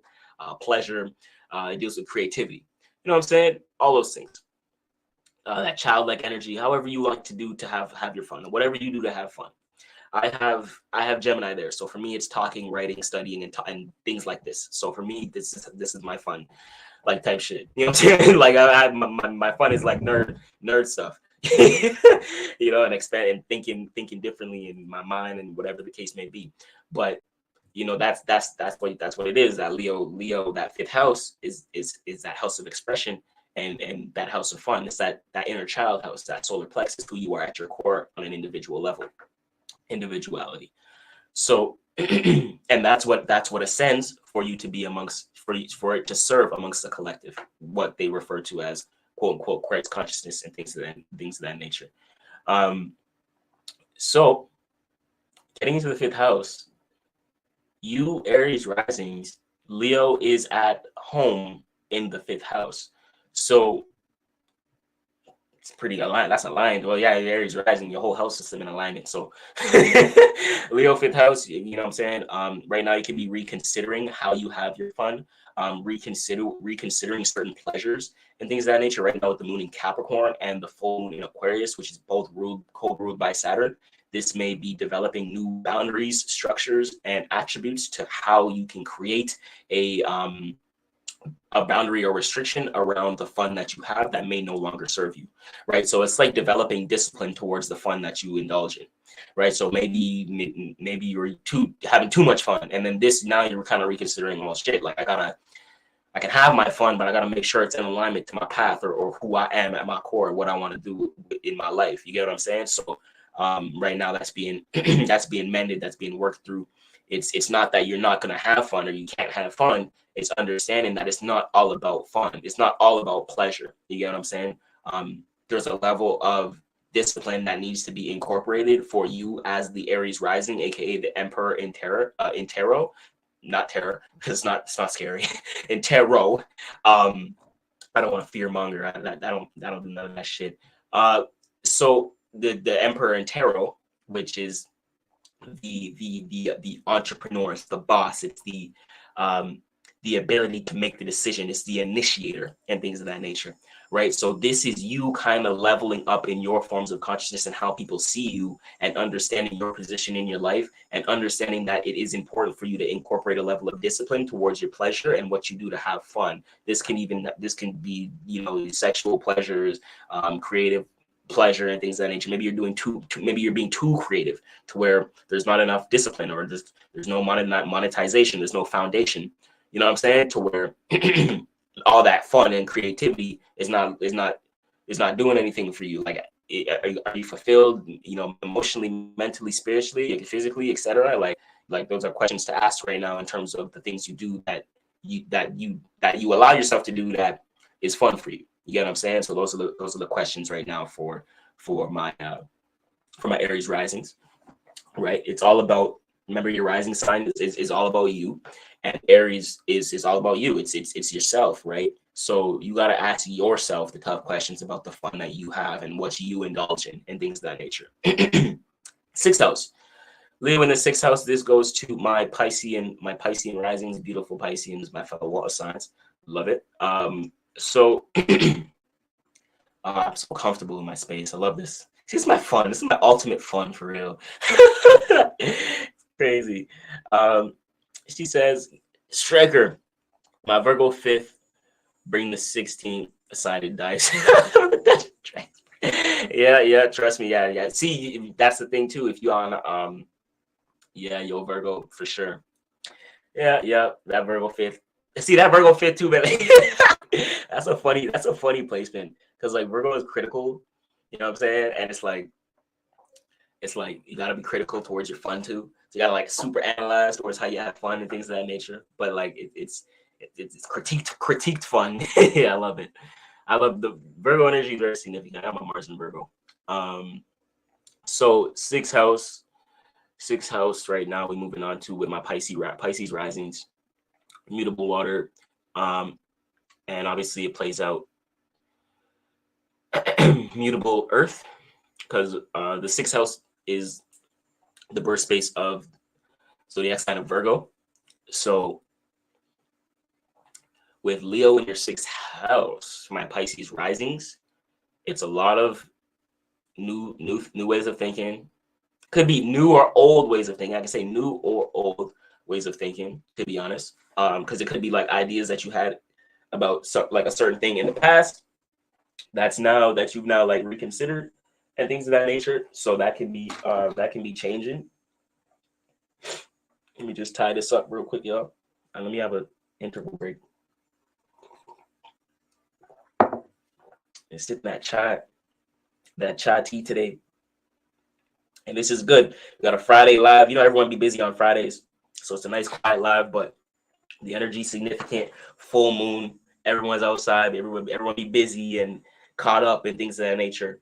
pleasure, it deals with creativity. You know what I'm saying? All those things. That childlike energy, however you like to do to have your fun, whatever you do to have fun. I have Gemini there, so for me it's talking, writing, studying, and things like this. So for me, this is my fun, like type shit. You know what I'm saying? Like my fun is like nerd stuff. You know, and expand and thinking differently in my mind and whatever the case may be. But you know, that's what it is. That Leo, that 5th house is that house of expression and that house of fun. It's that inner child house, that solar plexus, who you are at your core on an individual level, individuality. So and that's what ascends for you to be amongst, for it to serve amongst the collective, what they refer to as quote unquote Christ consciousness and things of that nature. So getting into the 5th house, you Aries risings, Leo is at home in the 5th house. So it's pretty aligned. That's aligned. Well, yeah, Aries rising, your whole house system in alignment. So Leo 5th house, you know what I'm saying? Right now you can be reconsidering how you have your fun, reconsidering certain pleasures and things of that nature. Right now with the moon in Capricorn and the full moon in Aquarius, which is both co-ruled by Saturn, this may be developing new boundaries, structures, and attributes to how you can create a boundary or restriction around the fun that you have that may no longer serve you, right? So it's like developing discipline towards the fun that you indulge in, right? So maybe you're having too much fun, and then now you're kind of reconsidering, well, shit, like I can have my fun, but I got to make sure it's in alignment to my path or who I am at my core, what I want to do in my life. You get what I'm saying? So right now that's being that's being mended, that's being worked through. It's not that you're not going to have fun or you can't have fun. It's understanding that it's not all about fun. It's not all about pleasure. You get what I'm saying? There's a level of discipline that needs to be incorporated for you as the Aries rising, aka the Emperor in tarot, not terror, because it's not scary. In tarot, I don't want to fear monger. I don't do none of that shit. So the Emperor in tarot, which is the entrepreneurs, the boss, it's the ability to make the decision, it's the initiator and things of that nature, right? So this is you kind of leveling up in your forms of consciousness and how people see you, and understanding your position in your life, and understanding that it is important for you to incorporate a level of discipline towards your pleasure and what you do to have fun. This can be, you know, sexual pleasures, creative pleasure and things of that nature. Maybe you're doing maybe you're being too creative to where there's not enough discipline, or there's no monetization, there's no foundation. You know what I'm saying? To where all that fun and creativity is not doing anything for you. Like, are you fulfilled? You know, emotionally, mentally, spiritually, physically, etc. Like those are questions to ask right now in terms of the things you do that you allow yourself to do that is fun for you. You get what I'm saying? So those are the questions right now for my Aries risings, right? It's all about, remember, your rising sign is all about you, and Aries is all about you. It's yourself, right? So you got to ask yourself the tough questions about the fun that you have and what you indulge in and things of that nature. 6th house. Leo in the 6th house. This goes to my Piscean risings, beautiful Pisceans, my fellow water signs. Love it. So I'm so comfortable in my space. I love this. This is my fun. This is my ultimate fun, for real. Crazy. She says, Striker, my Virgo 5th, bring the 16th aside dice. Yeah, trust me. Yeah. See, that's the thing too. If you on your Virgo for sure. Yeah, that Virgo 5th. See, that Virgo 5th too, baby. That's a funny placement, because like Virgo is critical, you know what I'm saying? And it's like you gotta be critical towards your fun too. So you gotta like super analyze towards how you have fun and things of that nature. But like it's critiqued fun. Yeah, I love it. I love the Virgo energy, very significant. I'm a Mars in Virgo. So sixth house right now, we're moving on to with my Pisces risings, mutable water. And obviously it plays out mutable earth, because the sixth house is the birth space of zodiac sign of Virgo. So with Leo in your sixth house, my Pisces risings, it's a lot of new ways of thinking. Could be new or old ways of thinking. I can say new or old ways of thinking, to be honest, because it could be like ideas that you had about like a certain thing in the past that you've now like reconsidered and things of that nature. So that can be changing. Let me just tie this up real quick, y'all, and let me have an interval break. And sip that chai tea today. And this is good. We got a Friday live. You know, everyone be busy on Fridays, so it's a nice quiet live, but the energy significant. Full moon, everyone's outside. Everyone be busy and caught up in things of that nature.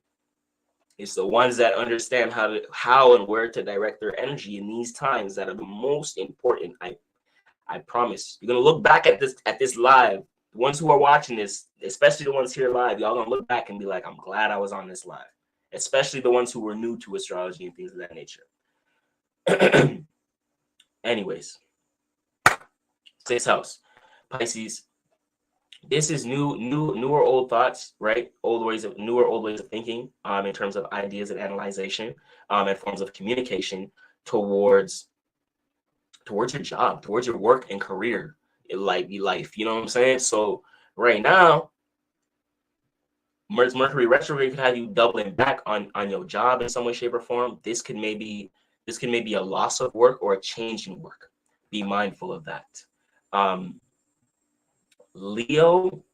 It's the ones that understand how and where to direct their energy in these times that are the most important. I promise. You're gonna look back at this live. The ones who are watching this, especially the ones here live, y'all gonna look back and be like, I'm glad I was on this live. Especially the ones who were new to astrology and things of that nature. Anyways, sixth house, Pisces. This is new or old thoughts, right? New or old ways of thinking, in terms of ideas and analyzation, and forms of communication towards your job, towards your work and career, life. You know what I'm saying? So right now, Mercury retrograde could have you doubling back on your job in some way, shape, or form. This can maybe a loss of work or a change in work. Be mindful of that. Leo,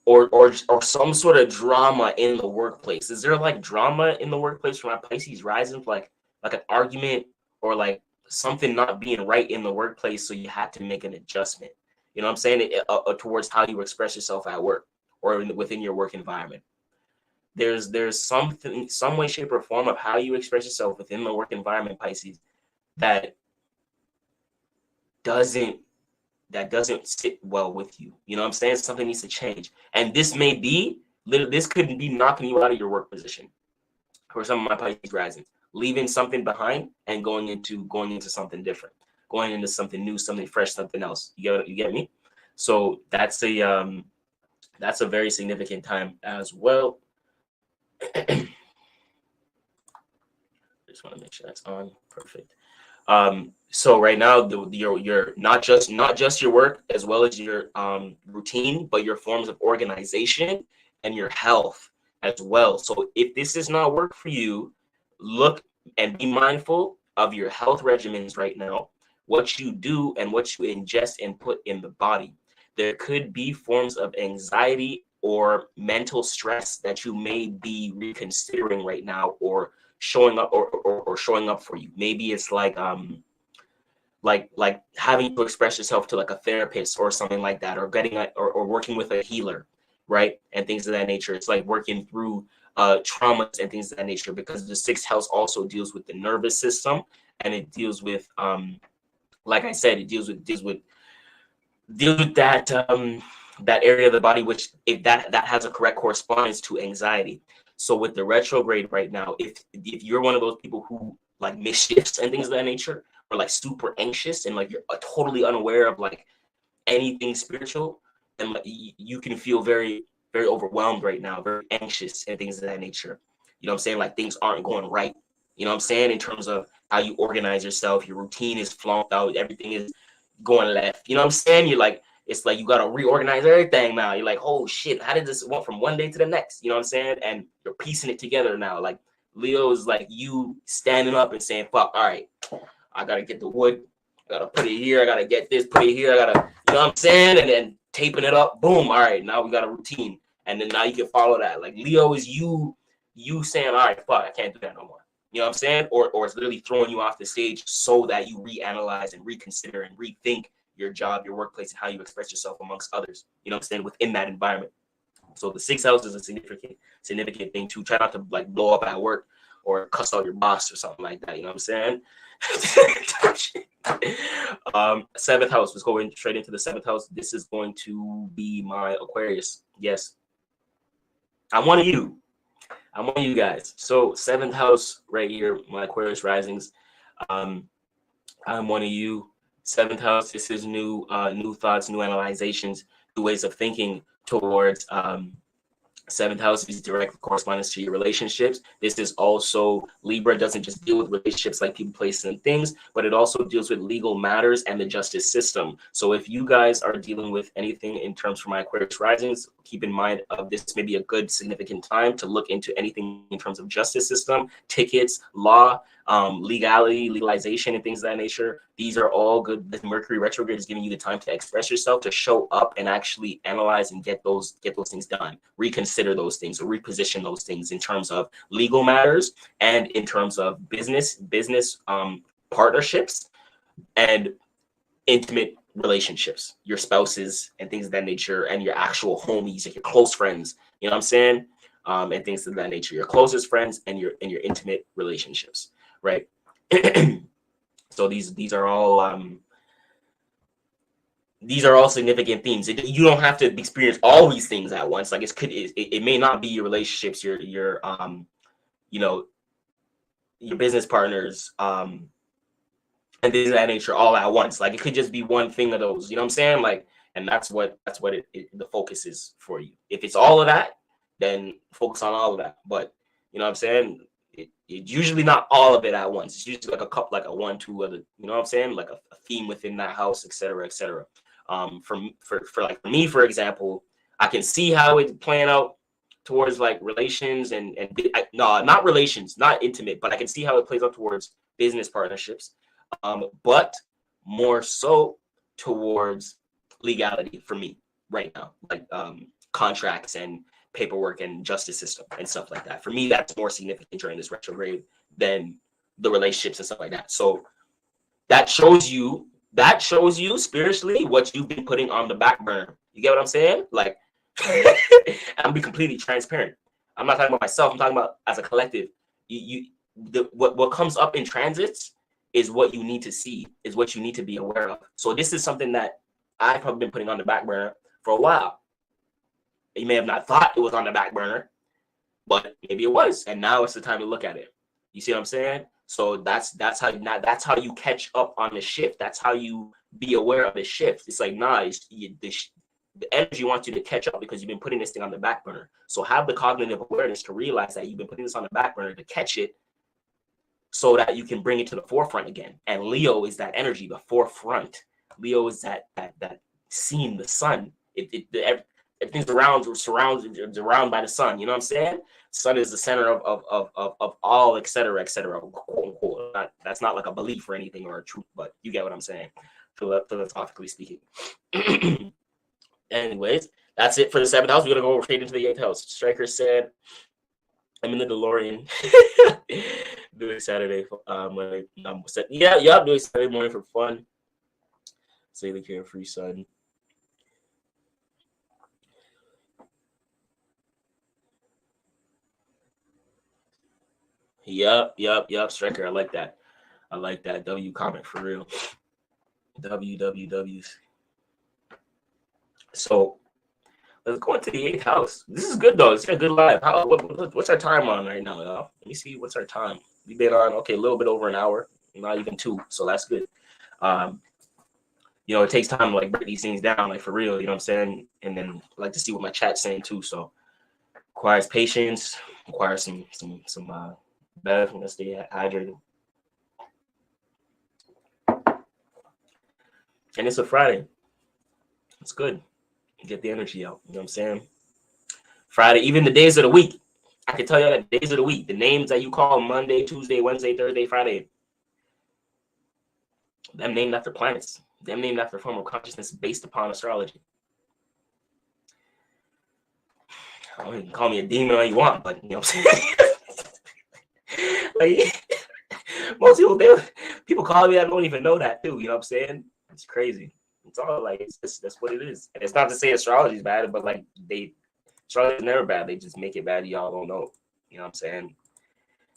or some sort of drama in the workplace. Is there like drama in the workplace for my Pisces rising, like an argument or like something not being right in the workplace, so you had to make an adjustment? You know what I'm saying? Towards how you express yourself at work or within your work environment. There's something, some way, shape, or form of how you express yourself within the work environment, Pisces, that doesn't sit well with you. You know what I'm saying? Something needs to change. And this could be knocking you out of your work position for some of my Pisces risings, leaving something behind and going into something different, going into something new, something fresh, something else. You get me? So that's a very significant time as well. Just want to make sure that's on. Perfect. So right now, your not just your work as well as your routine, but your forms of organization and your health as well. So if this does not work for you, look and be mindful of your health regimens right now, what you do and what you ingest and put in the body. There could be forms of anxiety or mental stress that you may be reconsidering right now, or showing up or showing up for you. Maybe it's like having to express yourself to like a therapist or something like that, or or working with a healer, right? And things of that nature. It's like working through traumas and things of that nature, because the sixth house also deals with the nervous system, and it deals with like I said, it deals with that area of the body, which if that has a correct correspondence to anxiety. So with the retrograde right now, if you're one of those people who like miss shifts and things of that nature, or like super anxious and like you're totally unaware of like anything spiritual, and like you can feel very, very overwhelmed right now, very anxious and things of that nature. You know what I'm saying? Like things aren't going right. You know what I'm saying? In terms of how you organize yourself, your routine is flunked out, everything is going left. You know what I'm saying? You're like, it's like you got to reorganize everything now. You're like, oh shit, how did this went from one day to the next? You know what I'm saying? And you're piecing it together now. Like Leo is like you standing up and saying, fuck, all right, I got to get the wood. I got to put it here. I got to get this, put it here. I got to, you know what I'm saying? And then taping it up. Boom. All right, now we got a routine. And then now you can follow that. Like Leo is you saying, all right, fuck, I can't do that no more. You know what I'm saying? Or it's literally throwing you off the stage so that you reanalyze and reconsider and rethink your job, your workplace, and how you express yourself amongst others. You know what I'm saying? Within that environment. So the 6th house is a significant thing too. Try not to like blow up at work or cuss out your boss or something like that. You know what I'm saying? 7th house. Let's go straight into the 7th house. This is going to be my Aquarius. Yes, I'm one of you. I'm one of you guys. So 7th house right here, my Aquarius risings. I'm one of you. 7th house. This is new thoughts, new analyzations, new ways of thinking towards 7th house is direct correspondence to your relationships. This is also, Libra doesn't just deal with relationships like people, places, and things, but it also deals with legal matters and the justice system. So if you guys are dealing with anything in terms for my Aquarius risings, keep in mind this may be a good significant time to look into anything in terms of justice system, tickets, law, legality, legalization, and things of that nature. These are all good. The Mercury retrograde is giving you the time to express yourself, to show up and actually analyze and get those things done, reconsider those things, or reposition those things in terms of legal matters and in terms of business partnerships and intimate relationships, your spouses and things of that nature, and your actual homies, like your close friends. You know what I'm saying? And things of that nature, your closest friends and your intimate relationships, right? So these are all significant themes. You don't have to experience all these things at once. Like it may not be your relationships, your you know, your business partners, and things of that nature all at once. Like it could just be one thing of those. You know what I'm saying? Like, and that's what the focus is for you. If it's all of that, then focus on all of that. But you know what I'm saying? It's usually not all of it at once. It's usually like a couple, like a 1, 2 other, you know what I'm saying? Like a theme within that house, et cetera, et cetera. For me, for example, I can see how it's playing out towards like relations no, not relations, not intimate, but I can see how it plays out towards business partnerships, but more so towards legality for me right now, like contracts and paperwork and justice system and stuff like that. For me, that's more significant during this retrograde than the relationships and stuff like that. So that shows you spiritually what you've been putting on the back burner. You get what I'm saying? Like, I'm be completely transparent. I'm not talking about myself. I'm talking about as a collective. What comes up in transits is what you need to see, is what you need to be aware of. So this is something that I've probably been putting on the back burner for a while. You may have not thought it was on the back burner, but maybe it was, and now it's the time to look at it. You see what I'm saying? So that's how you catch up on the shift. That's how you be aware of the shift. It's like, the energy wants you to catch up because you've been putting this thing on the back burner. So have the cognitive awareness to realize that you've been putting this on the back burner to catch it, so that you can bring it to the forefront again. And Leo is that energy, the forefront. Leo is that scene, the sun. Everything's surrounded by the sun. You know what I'm saying? Sun is the center of all, et cetera, quote unquote. That's not like a belief or anything or a truth, but you get what I'm saying, philosophically speaking. Anyways, that's it for the 7th house. We're gonna go straight into the 8th house. Striker said, "I'm in the DeLorean." Doing Saturday. Doing Saturday morning for fun. Say the carefree sun. Yep. Striker, I like that. W comment for real. WWWs. So let's go into the 8th house. This is good though. It's a good live. What's our time on right now, y'all? Let me see. What's our time? We've been on a little bit over an hour, not even 2. So that's good. It takes time to like break these things down, like for real. You know what I'm saying? And then I like to see what my chat's saying too. So requires patience. Requires some Bev. I'm gonna stay hydrated. And it's a Friday. It's good. Get the energy out. You know what I'm saying? Friday, even the days of the week. I can tell you that days of the week, the names that you call Monday, Tuesday, Wednesday, Thursday, Friday, them named after planets. Them named after a form of consciousness based upon astrology. I mean, you can call me a demon all you want, but you know what I'm saying? Like, most people call me, I don't even know that too. You know what I'm saying? It's crazy. It's all like that's what it is. And it's not to say astrology is bad, but like Astrology is never bad. They just make it bad. Y'all don't know. You know what I'm saying?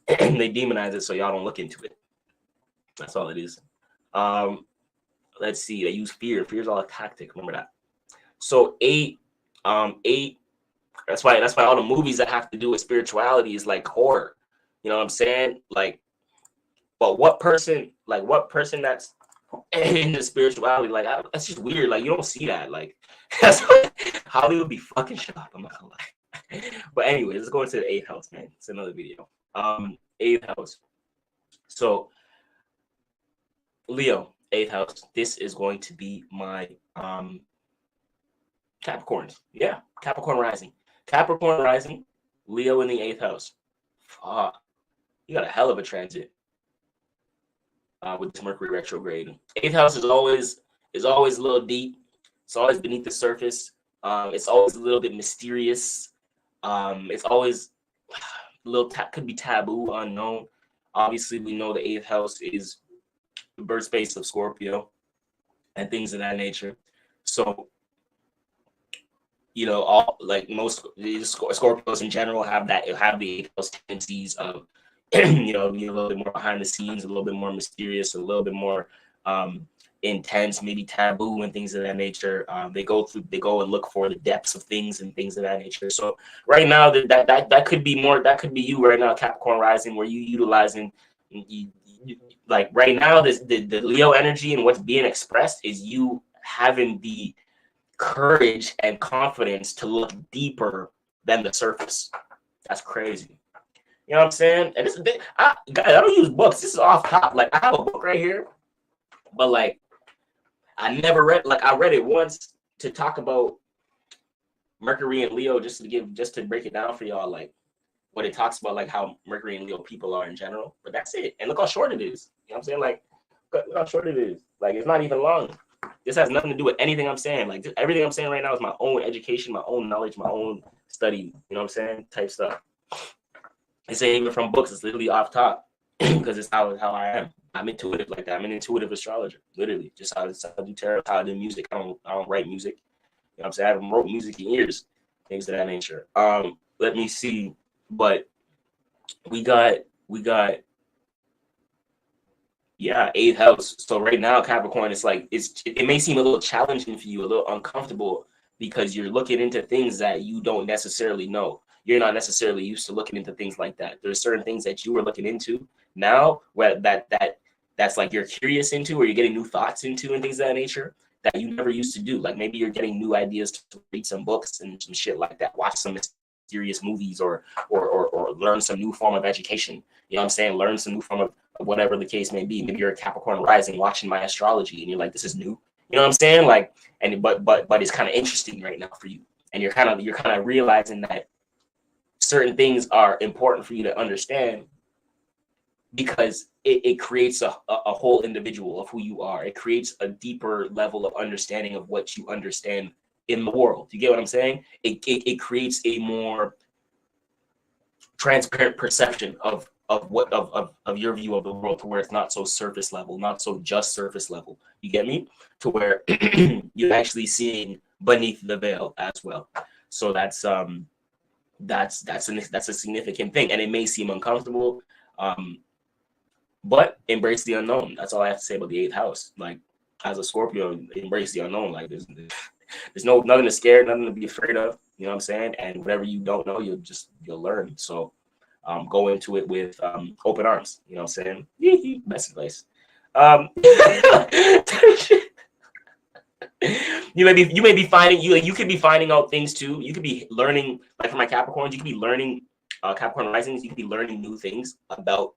They demonize it so y'all don't look into it. That's all it is. Let's see. They use fear. Fear is all a tactic. Remember that. So 8, 8. That's why all the movies that have to do with spirituality is like horror. You know what I'm saying? Like, but what person that's into spirituality, like that's just weird. Like you don't see that. Like that's Hollywood be fucking shit up. I'm not gonna lie. But anyways, let's go into the 8th house, man. It's another video. 8th house. So Leo, 8th house. This is going to be my Capricorns. Yeah, Capricorn rising. Capricorn rising, Leo in the 8th house. Fuck. You got a hell of a transit with this Mercury retrograde. 8th house is always a little deep. It's always beneath the surface. It's always a little bit mysterious. It's always a little could be taboo, unknown. Obviously, we know the 8th house is the birthplace of Scorpio and things of that nature. So, you know, all like most Scorpios in general have the 8th house tendencies of, you know, be a little bit more behind the scenes, a little bit more mysterious, a little bit more intense, maybe taboo and things of that nature. They go and look for the depths of things and things of that nature. So right now, that could be more. That could be you right now, Capricorn rising, where you utilizing. Like right now, the Leo energy and what's being expressed is you having the courage and confidence to look deeper than the surface. That's crazy. You know what I'm saying? And this is guys, I don't use books. This is off top. Like I have a book right here, but like I never read. Like I read it once to talk about Mercury and Leo, just to break it down for y'all, like what it talks about, like how Mercury and Leo people are in general. But that's it. And look how short it is. You know what I'm saying? Like look how short it is. Like it's not even long. This has nothing to do with anything I'm saying. Like everything I'm saying right now is my own education, my own knowledge, my own study. You know what I'm saying? Type stuff. It's even from books. It's literally off top because it's how I am. I'm intuitive like that. I'm an intuitive astrologer. Literally, just how I do tarot, how I do music. I don't write music. You know what I'm saying? I haven't wrote music in years. Things of that nature. Let me see. But we got yeah, 8th house. So right now, Capricorn, it's like it may seem a little challenging for you, a little uncomfortable, because you're looking into things that you don't necessarily know. You're not necessarily used to looking into things like that. There's certain things that you were looking into now where that's like you're curious into, or you're getting new thoughts into and things of that nature that you never used to do. Like maybe you're getting new ideas to read some books and some shit like that, watch some mysterious movies, or learn some new form of education. You know what I'm saying? Learn some new form of whatever the case may be. Maybe you're a Capricorn rising watching my astrology and you're like, this is new. You know what I'm saying? Like, and but it's kind of interesting right now for you. And you're kind of realizing that certain things are important for you to understand because it creates a whole individual of who you are. It creates a deeper level of understanding of what you understand in the world. You get what I'm saying? It creates a more transparent perception of your view of the world, to where it's not so surface level, not so just surface level. You get me? To where you're actually seeing beneath the veil as well. So that's a significant thing, and it may seem uncomfortable, but embrace the unknown. That's all I have to say about the 8th house. Like as a Scorpio, embrace the unknown. Like there's nothing to scare, nothing to be afraid of. You know what I'm saying? And whatever you don't know, you'll learn. So go into it with open arms. You know what I'm saying? Best advice. You may be finding you could be finding out things too. You could be learning, like for my Capricorns, you could be learning Capricorn risings. You could be learning new things about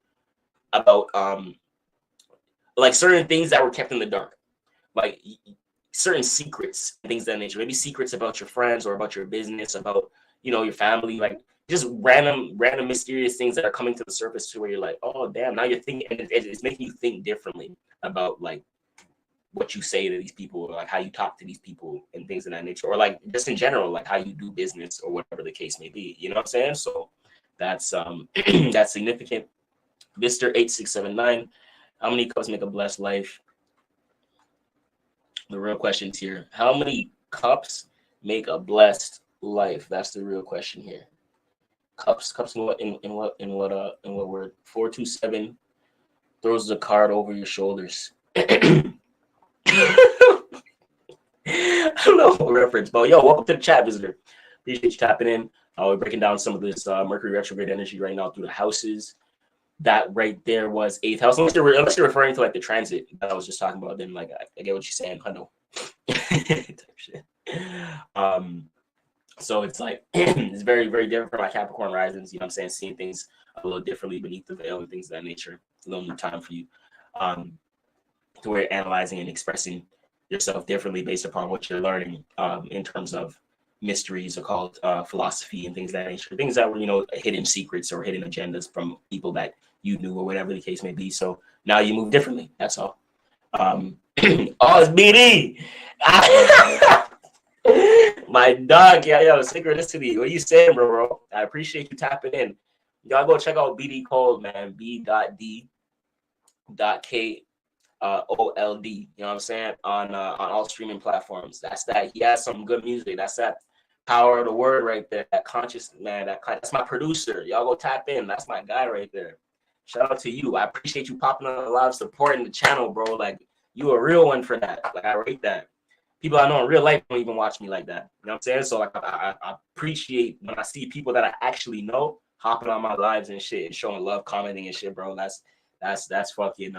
like certain things that were kept in the dark, like certain secrets, things of that nature. Maybe secrets about your friends or about your business, about your family, like just random mysterious things that are coming to the surface to where you're like, oh damn, now you're thinking, and it's making you think differently about like what you say to these people, or like how you talk to these people and things of that nature, or like just in general, like how you do business or whatever the case may be. You know what I'm saying? So that's that's significant. Mr. 8679, how many cups make a blessed life? The real questions here: how many cups make a blessed life? That's the real question here. Cups in what word? 427 throws the card over your shoulders. I don't know reference, but yo, welcome to the chat, visitor. Appreciate you tapping in. We're breaking down some of this Mercury retrograde energy right now through the houses. That right there was 8th house. Unless you're referring to like the transit that I was just talking about, then like I get what you're saying. I know. So it's like it's very, very different from my Capricorn risings. You know what I'm saying? Seeing things a little differently beneath the veil and things of that nature. A little new time for you. To where you're analyzing and expressing yourself differently based upon what you're learning in terms of mysteries or called philosophy and things of that nature. Things that were, hidden secrets or hidden agendas from people that you knew or whatever the case may be. So now you move differently. That's all. Oh, it's BD. My dog, yo, synchronicity. What are you saying, bro? I appreciate you tapping in. Y'all go check out BD Cold, man. B.D.K. OLD. You know what I'm saying? On all streaming platforms. That's that. He has some good music. That's that power of the word right there. That conscious, man. That's my producer. Y'all go tap in. That's my guy right there. Shout out to you. I appreciate you popping on a lot of supporting the channel, bro. Like, you a real one for that. Like, I rate that. People I know in real life don't even watch me like that. You know what I'm saying? So like I appreciate when I see people that I actually know hopping on my lives and shit and showing love, commenting and shit, bro. That's fucking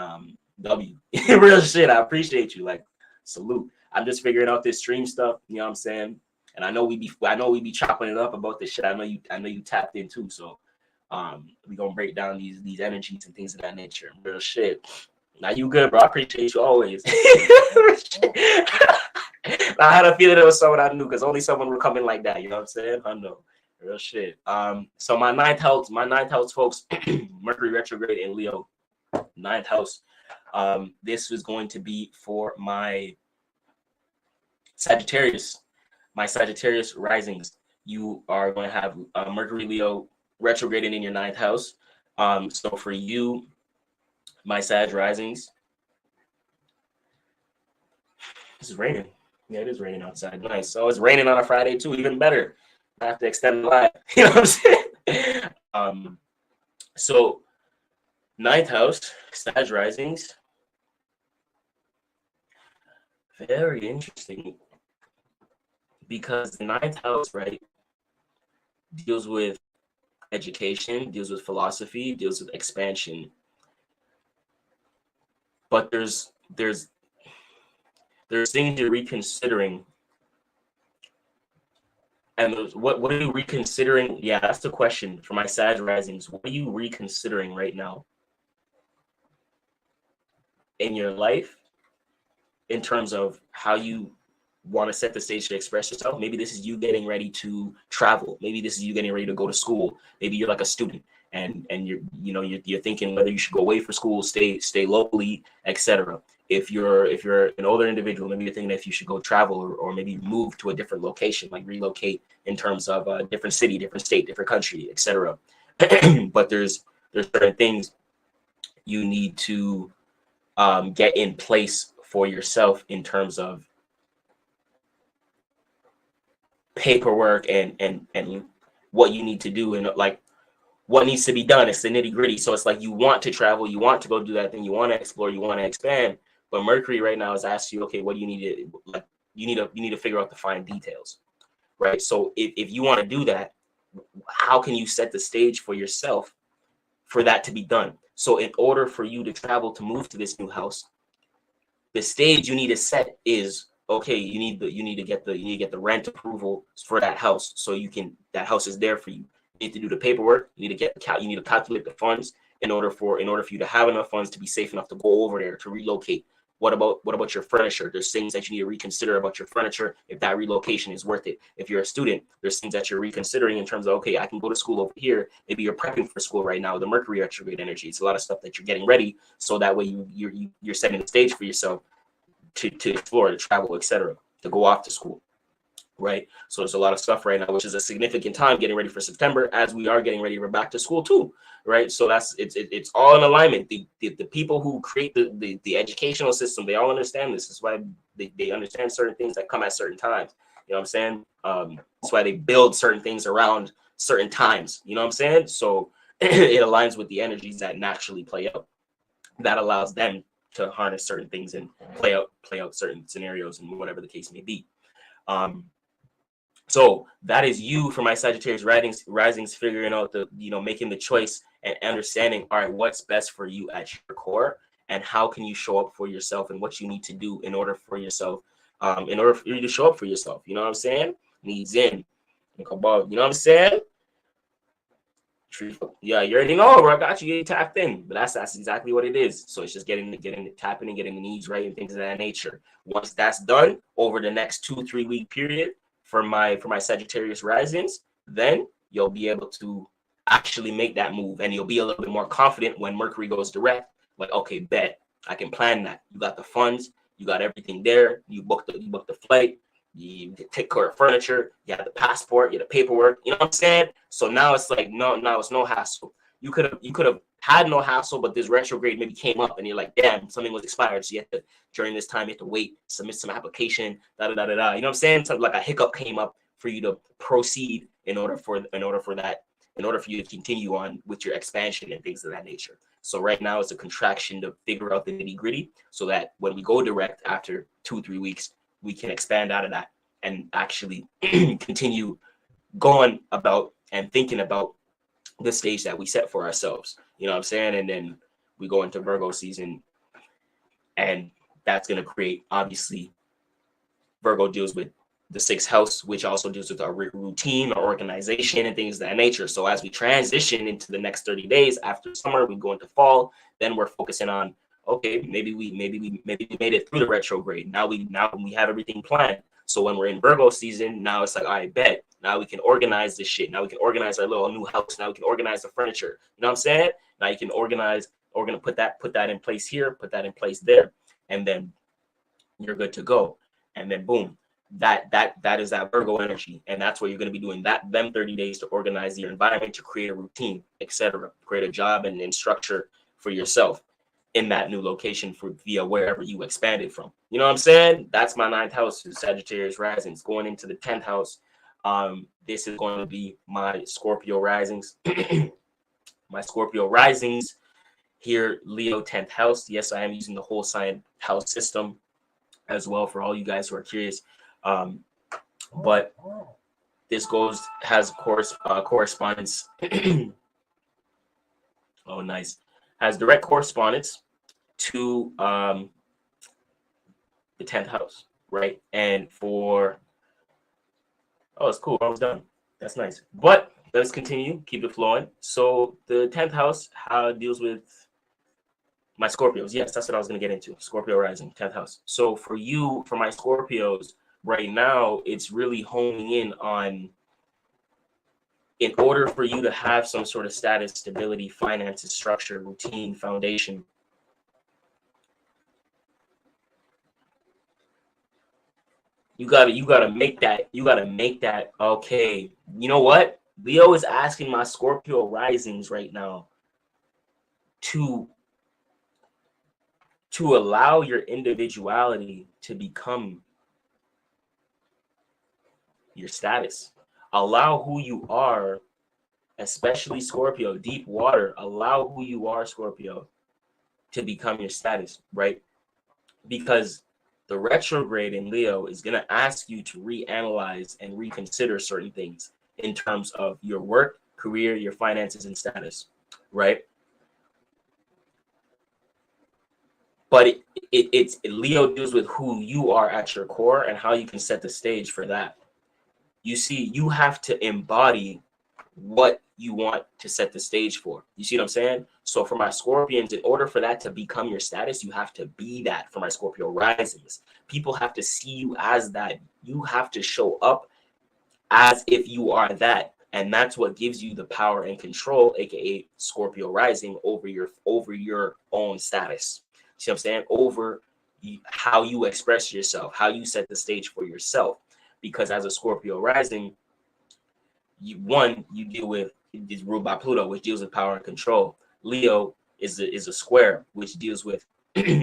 W. Real shit. I appreciate you. Like, salute. I'm just figuring out this stream stuff, you know what I'm saying? And I know we be chopping it up about this shit. I know you tapped in too. So we gonna break down these energies and things of that nature. Real shit. Now you good, bro. I appreciate you always. I had a feeling it was someone I knew because only someone would come in like that. You know what I'm saying? I know. Real shit. So my ninth house, folks, Mercury retrograde in Leo. 9th house. This was going to be for my Sagittarius risings. You are going to have Mercury Leo retrograding in your 9th house. So for you, my Sag risings, this is raining. Yeah, it is raining outside. Nice. So it's raining on a Friday too. Even better. I have to extend the life. You know what I'm saying? So 9th house, Sag risings. Very interesting. Because the 9th house, right, deals with education, deals with philosophy, deals with expansion. But there's things you're reconsidering. And what are you reconsidering? Yeah, that's the question for my Sag risings. What are you reconsidering right now in your life in terms of how you want to set the stage to express yourself? Maybe this is you getting ready to travel. Maybe this is you getting ready to go to school. Maybe you're like a student and you're thinking whether you should go away for school, stay locally, etc. If you're an older individual, maybe you're thinking if you should go travel or maybe move to a different location, like relocate in terms of a different city, different state, different country, etc. But there's certain things you need to get in place for yourself in terms of paperwork and what you need to do and like what needs to be done. It's the nitty gritty. So it's like you want to travel, you want to go do that thing, you want to explore, you want to expand. But Mercury right now is asking you, okay, what do you need to like? You need to figure out the fine details, right? So if you want to do that, how can you set the stage for yourself for that to be done? So in order for you to travel to move to this new house, the stage you need to set is okay. You need to get the rent approval for that house, so that house is there for you. You need to do the paperwork. You need to calculate the funds in order for you to have enough funds to be safe enough to go over there to relocate. What about your furniture? There's things that you need to reconsider about your furniture if that relocation is worth it. If you're a student, there's things that you're reconsidering in terms of, okay, I can go to school over here. Maybe you're prepping for school right now. The Mercury retrograde energy. It's a lot of stuff that you're getting ready, so that way you're setting the stage for yourself to explore, to travel, etc., to go off to school. Right. So there's a lot of stuff right now, which is a significant time getting ready for September as we are getting ready to go back to school too. Right. So it's all in alignment. The people who create the educational system, they all understand this. Is why they understand certain things that come at certain times. You know what I'm saying? That's why they build certain things around certain times. You know what I'm saying? So it aligns with the energies that naturally play out. That allows them to harness certain things and play out certain scenarios and whatever the case may be. So that is you for my Sagittarius risings, figuring out the, making the choice and understanding, all right, what's best for you at your core, and how can you show up for yourself, and what you need to do in order for yourself, in order for you to show up for yourself. You know what I'm saying? Needs in, you know what I'm saying? Yeah, you already know, bro. I got you. You tapped in, but that's exactly what it is. So it's just getting the tapping and getting the needs right and things of that nature. Once that's done over the next 2-3 week period for my Sagittarius risings, then you'll be able to actually make that move, and you'll be a little bit more confident when Mercury goes direct. Like, okay, bet I can plan that. You got the funds, you got everything there. You booked the flight. You take care of furniture, you have the passport, you have the paperwork, you know what I'm saying? So now it's like, now it's no hassle. You could have had no hassle, but this retrograde maybe came up and you're like, damn, something was expired. So you have to, during this time, you have to wait, submit some application, da da da da da. You know what I'm saying? Something like a hiccup came up for you to proceed in order for you to continue on with your expansion and things of that nature. So right now it's a contraction to figure out the nitty-gritty so that when we go direct after 2-3 weeks, we can expand out of that and actually continue going about and thinking about the stage that we set for ourselves. You know what I'm saying? And then we go into Virgo season, and that's going to create, obviously, Virgo deals with the 6th house, which also deals with our routine, our organization, and things of that nature. So as we transition into the next 30 days after summer, we go into fall, then we're focusing on, okay, maybe we made it through the retrograde. Now we have everything planned. So when we're in Virgo season, now it's like, I bet now we can organize this shit. Now we can organize our little new house. Now we can organize the furniture. You know what I'm saying? Now you can organize. We're gonna put that in place here, put that in place there, and then you're good to go. And then boom, that is that Virgo energy, and that's what you're going to be doing them 30 days to organize your environment, to create a routine, etc., create a job and structure for yourself in that new location via wherever you expanded from. You know what I'm saying? That's my 9th house, Sagittarius risings. Going into the 10th house, this is going to be my Scorpio risings. My Scorpio risings here, Leo 10th house. Yes, I am using the whole sign house system as well for all you guys who are curious. But this has correspondence. Oh, nice. Has direct correspondence to the 10th house, right? And it's cool. I was done. That's nice. But let's continue. Keep it flowing. So the 10th house deals with my Scorpios. Yes, that's what I was going to get into. Scorpio rising, 10th house. So for my Scorpios right now, it's really honing in on, in order for you to have some sort of status, stability, finances, structure, routine, foundation, you gotta make that. Okay, you know what? Leo is asking my Scorpio risings right now to allow your individuality to become your status. Allow who you are, especially Scorpio, deep water. Allow who you are, Scorpio, to become your status, right? Because the retrograde in Leo is going to ask you to reanalyze and reconsider certain things in terms of your work, career, your finances, and status, right? But Leo deals with who you are at your core and how you can set the stage for that. You see, you have to embody what you want to set the stage for. You see what I'm saying? So for my Scorpions, in order for that to become your status, you have to be that. For my Scorpio risings, people have to see you as that. You have to show up as if you are that. And that's what gives you the power and control, aka Scorpio rising, over your own status. See what I'm saying? Over how you express yourself, how you set the stage for yourself. Because as a Scorpio rising, you deal with, is ruled by Pluto, which deals with power and control. Leo is a square, which deals with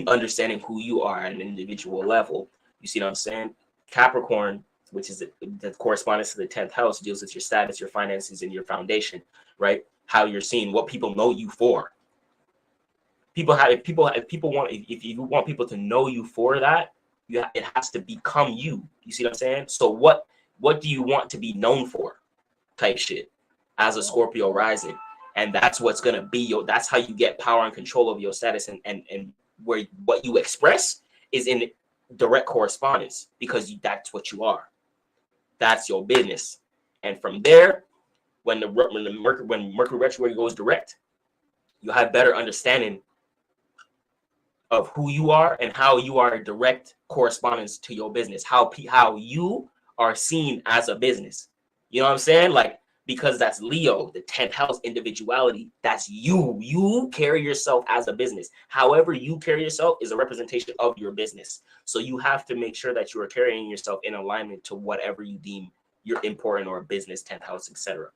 understanding who you are at an individual level. You see what I'm saying? Capricorn which is the correspondence to the 10th house, deals with your status, your finances, and your foundation, right? How you're seen, what people know you for. If you want people to know you for that, it has to become you. You see what I'm saying? So what do you want to be known for? Type shit as a Scorpio rising. And that's what's gonna be that's how you get power and control of your status, and where what you express is in direct correspondence, because that's what you are. That's your business. And from there, when Mercury retrograde goes direct, you have better understanding of who you are and how you are a direct correspondence to your business, how you are seen as a business. You know what I'm saying? Like, because that's Leo, the 10th house, individuality. That's you. You carry yourself as a business. However you carry yourself is a representation of your business. So you have to make sure that you are carrying yourself in alignment to whatever you deem your important or business, 10th house, etc.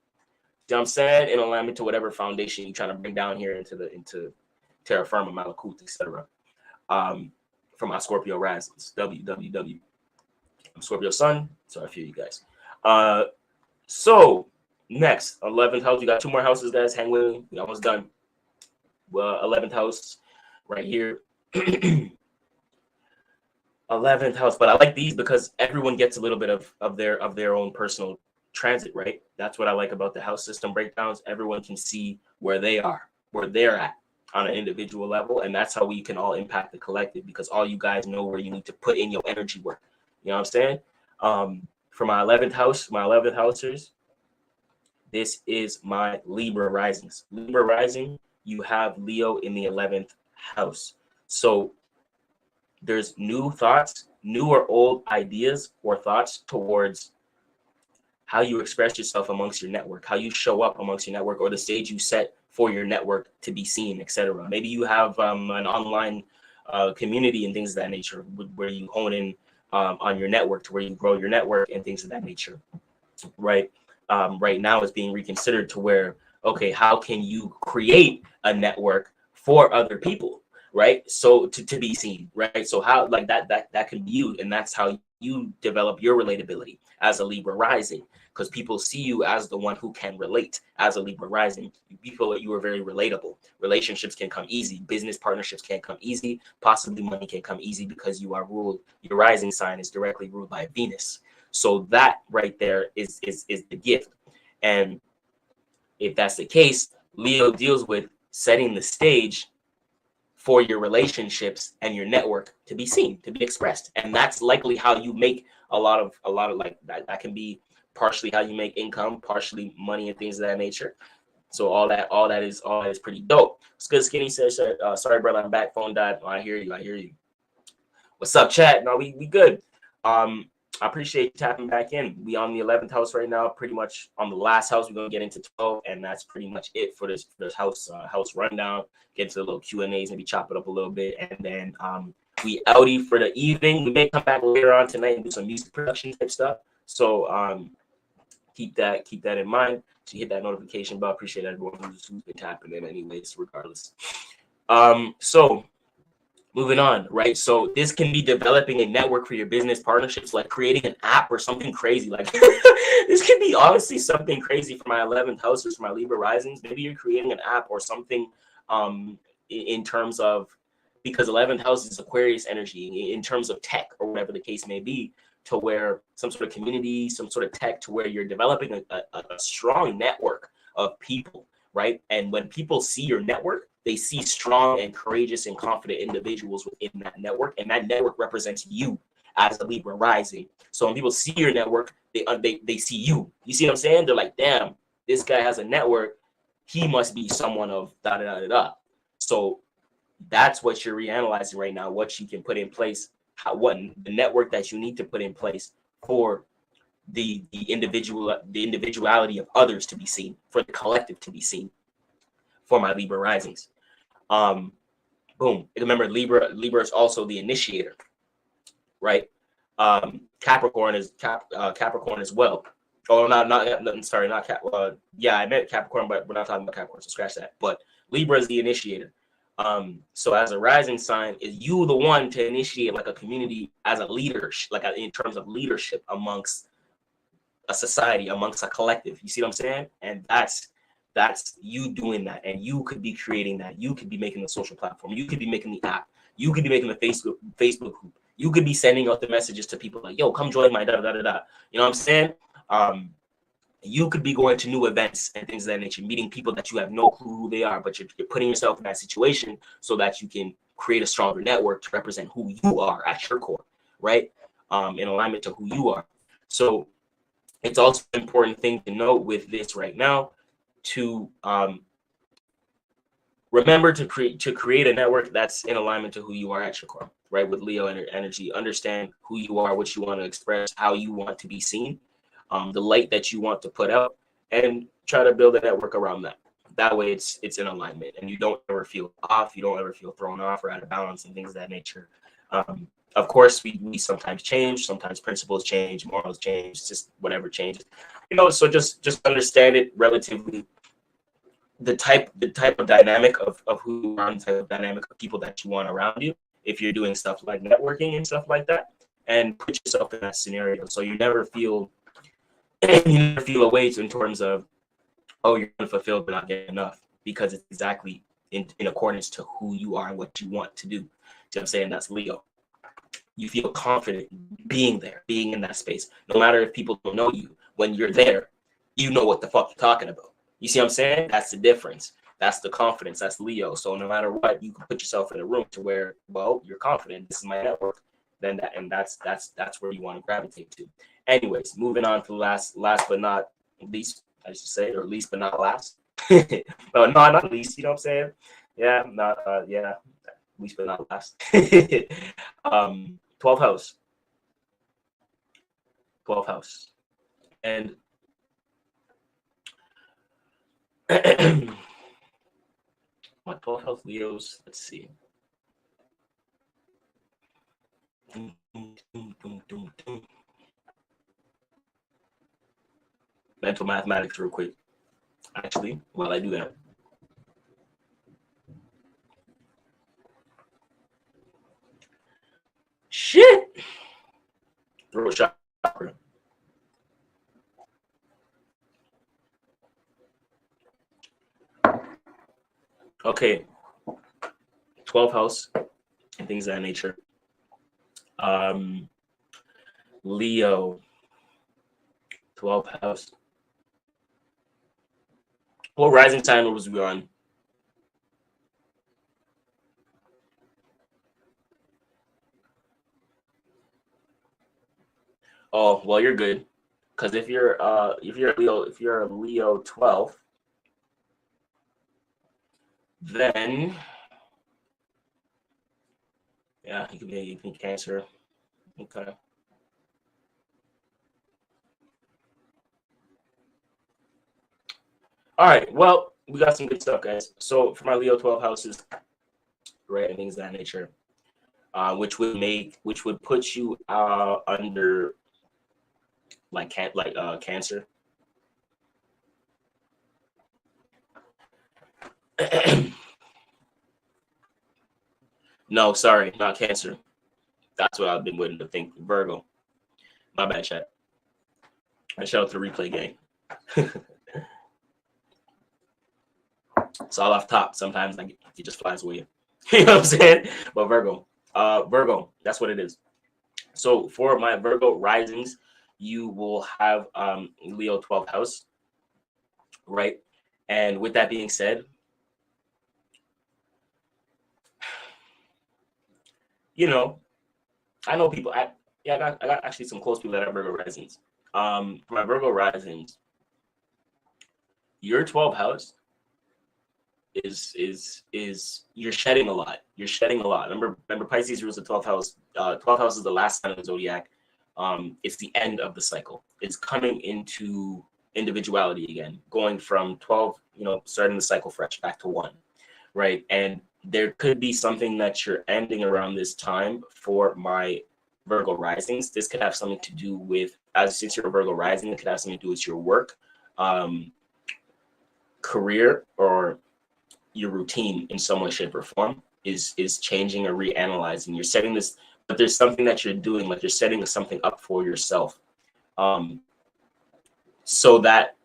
You know what I'm saying? In alignment to whatever foundation you're trying to bring down here into terra firma, malakut, etc. From my Scorpio risings, www. I'm Scorpio sun, so I feel you guys. So next, 11th house. We got 2 more houses, guys. Hang with me. We almost done. Well, 11th house right here. 11th house, but I like these because everyone gets a little bit of their own personal transit, right? That's what I like about the house system breakdowns. Everyone can see where they're at on an individual level, and that's how we can all impact the collective, because all you guys know where you need to put in your energy work. You know what I'm saying? For my 11th house, my 11th housers, this is my Libra risings. Libra rising, you have Leo in the 11th house. So there's new thoughts, new or old ideas or thoughts towards how you express yourself amongst your network, how you show up amongst your network, or the stage you set for your network to be seen, etc. Maybe you have an online community and things of that nature, where you hone in on your network, to where you grow your network and things of that nature, right? Right now it's being reconsidered to where, okay, how can you create a network for other people, right? So to be seen, right? So how, like, that can be you, and that's how you develop your relatability as a Libra rising, because people see you as the one who can relate. As a Libra rising, you feel that you are very relatable. Relationships can come easy. Business partnerships can come easy. Possibly money can come easy, because you are ruled, your rising sign is directly ruled by Venus. So that right there is the gift. And if that's the case, Leo deals with setting the stage for your relationships and your network to be seen, to be expressed. And that's likely how you make a lot of like that can be partially how you make income, partially money and things of that nature. So all that is pretty dope. It's good. Skinny says, sorry, brother, I'm back. Phone died. Oh, I hear you. What's up, chat? No, we good. I appreciate you tapping back in. We on the 11th house right now, pretty much on the last house. We're gonna get into 12, and that's pretty much it for this house rundown. Get into the little Q&As, maybe chop it up a little bit, and then we outie for the evening. We may come back later on tonight and do some music production type stuff. So keep that in mind. So hit that notification bell. Appreciate everyone who's been tapping in, anyways, regardless. So moving on, right? So this can be developing a network for your business partnerships, like creating an app or something crazy. Like this can be honestly something crazy for my 11th houses, for my Libra risings. Maybe you're creating an app or something in terms of, because 11th house is Aquarius energy, in terms of tech or whatever the case may be, to where some sort of community, some sort of tech, to where you're developing a strong network of people, right? And when people see your network, they see strong and courageous and confident individuals within that network, and that network represents you as a Libra rising. So when people see your network, they see you. You see what I'm saying? They're like, damn, this guy has a network. He must be someone of da da da da da. So that's what you're reanalyzing right now. What you can put in place, what the network that you need to put in place for the individuality of others to be seen, for the collective to be seen, for my Libra risings. Boom. Remember, Libra is also the initiator, right? Capricorn is Capricorn as well. Oh, sorry, not Cap. Yeah, I meant Capricorn, but we're not talking about Capricorn, so scratch that. But Libra is the initiator. So as a rising sign, is you the one to initiate like a community as a leader, like in terms of leadership amongst a society, amongst a collective. You see what I'm saying? And that's you doing that, and you could be creating that. You could be making the social platform. You could be making the app. You could be making the Facebook group. You could be sending out the messages to people like, "Yo, come join my da da da da." You know what I'm saying? You could be going to new events and things of that nature, meeting people that you have no clue who they are, but you're putting yourself in that situation so that you can create a stronger network to represent who you are at your core, right? In alignment to who you are. So it's also an important thing to note with this right now to remember to create a network that's in alignment to who you are at your core, right? With Leo energy, understand who you are, what you want to express, how you want to be seen, the light that you want to put out, and try to build a network around that. That way it's in alignment and you don't ever feel off, you don't ever feel thrown off or out of balance and things of that nature. Of course, we sometimes change, sometimes principles change, morals change, just whatever changes, so just understand it relatively, the type of dynamic of who you are, the type of dynamic of people that you want around you if you're doing stuff like networking and stuff like that, and put yourself in that scenario so you never feel away in terms of, oh, you're unfulfilled but not getting enough, because it's exactly in accordance to who you are and what you want to do. See what I'm saying? That's Leo. You feel confident being there, being in that space. No matter if people don't know you, when you're there, you know what the fuck you're talking about. You see what I'm saying? That's the difference. That's the confidence. That's Leo. So no matter what, you can put yourself in a room to where, well, you're confident. This is my network. Then that's where you want to gravitate to. Anyways, moving on to last but not least, I should say, or least but not last. No, not least. You know what I'm saying? Yeah, not yeah, least but not last. 12th house. 12th house. And what 12th house Leos? Let's see. Mental mathematics real quick. Actually, while I do that. Shit. Throat chakra. Okay. 12th house and things of that nature. Leo. 12th house. What rising sign was we on? Oh, well, you're good. Because if you're a Leo 12th, then yeah, you could be Cancer. Okay. All right. Well, we got some good stuff, guys. So for my Leo 12 houses, right, and things of that nature, which would put you under like Cancer. No, sorry, not Cancer. That's what I've been waiting to think. Virgo. My bad, chat. I shout out to the replay gang. It's all off top. Sometimes like it just flies away. You know what I'm saying? But Virgo, that's what it is. So for my Virgo risings, you will have Leo 12th house, right? And with that being said, I know people. I got actually some close people that are Virgo risings. For my Virgo risings, your 12th house is you're shedding a lot. You're shedding a lot. Remember Pisces rules the 12th house. 12th house is the last sign of the zodiac. It's the end of the cycle. It's coming into individuality again, going from 12, starting the cycle fresh back to 1, right? And there could be something that you're ending around this time for my Virgo risings. This could have something to do with, since you're a Virgo rising, it could have something to do with your work, career, or your routine in some way, shape, or form is changing or reanalyzing. You're setting this, but there's something that you're doing, like you're setting something up for yourself, so that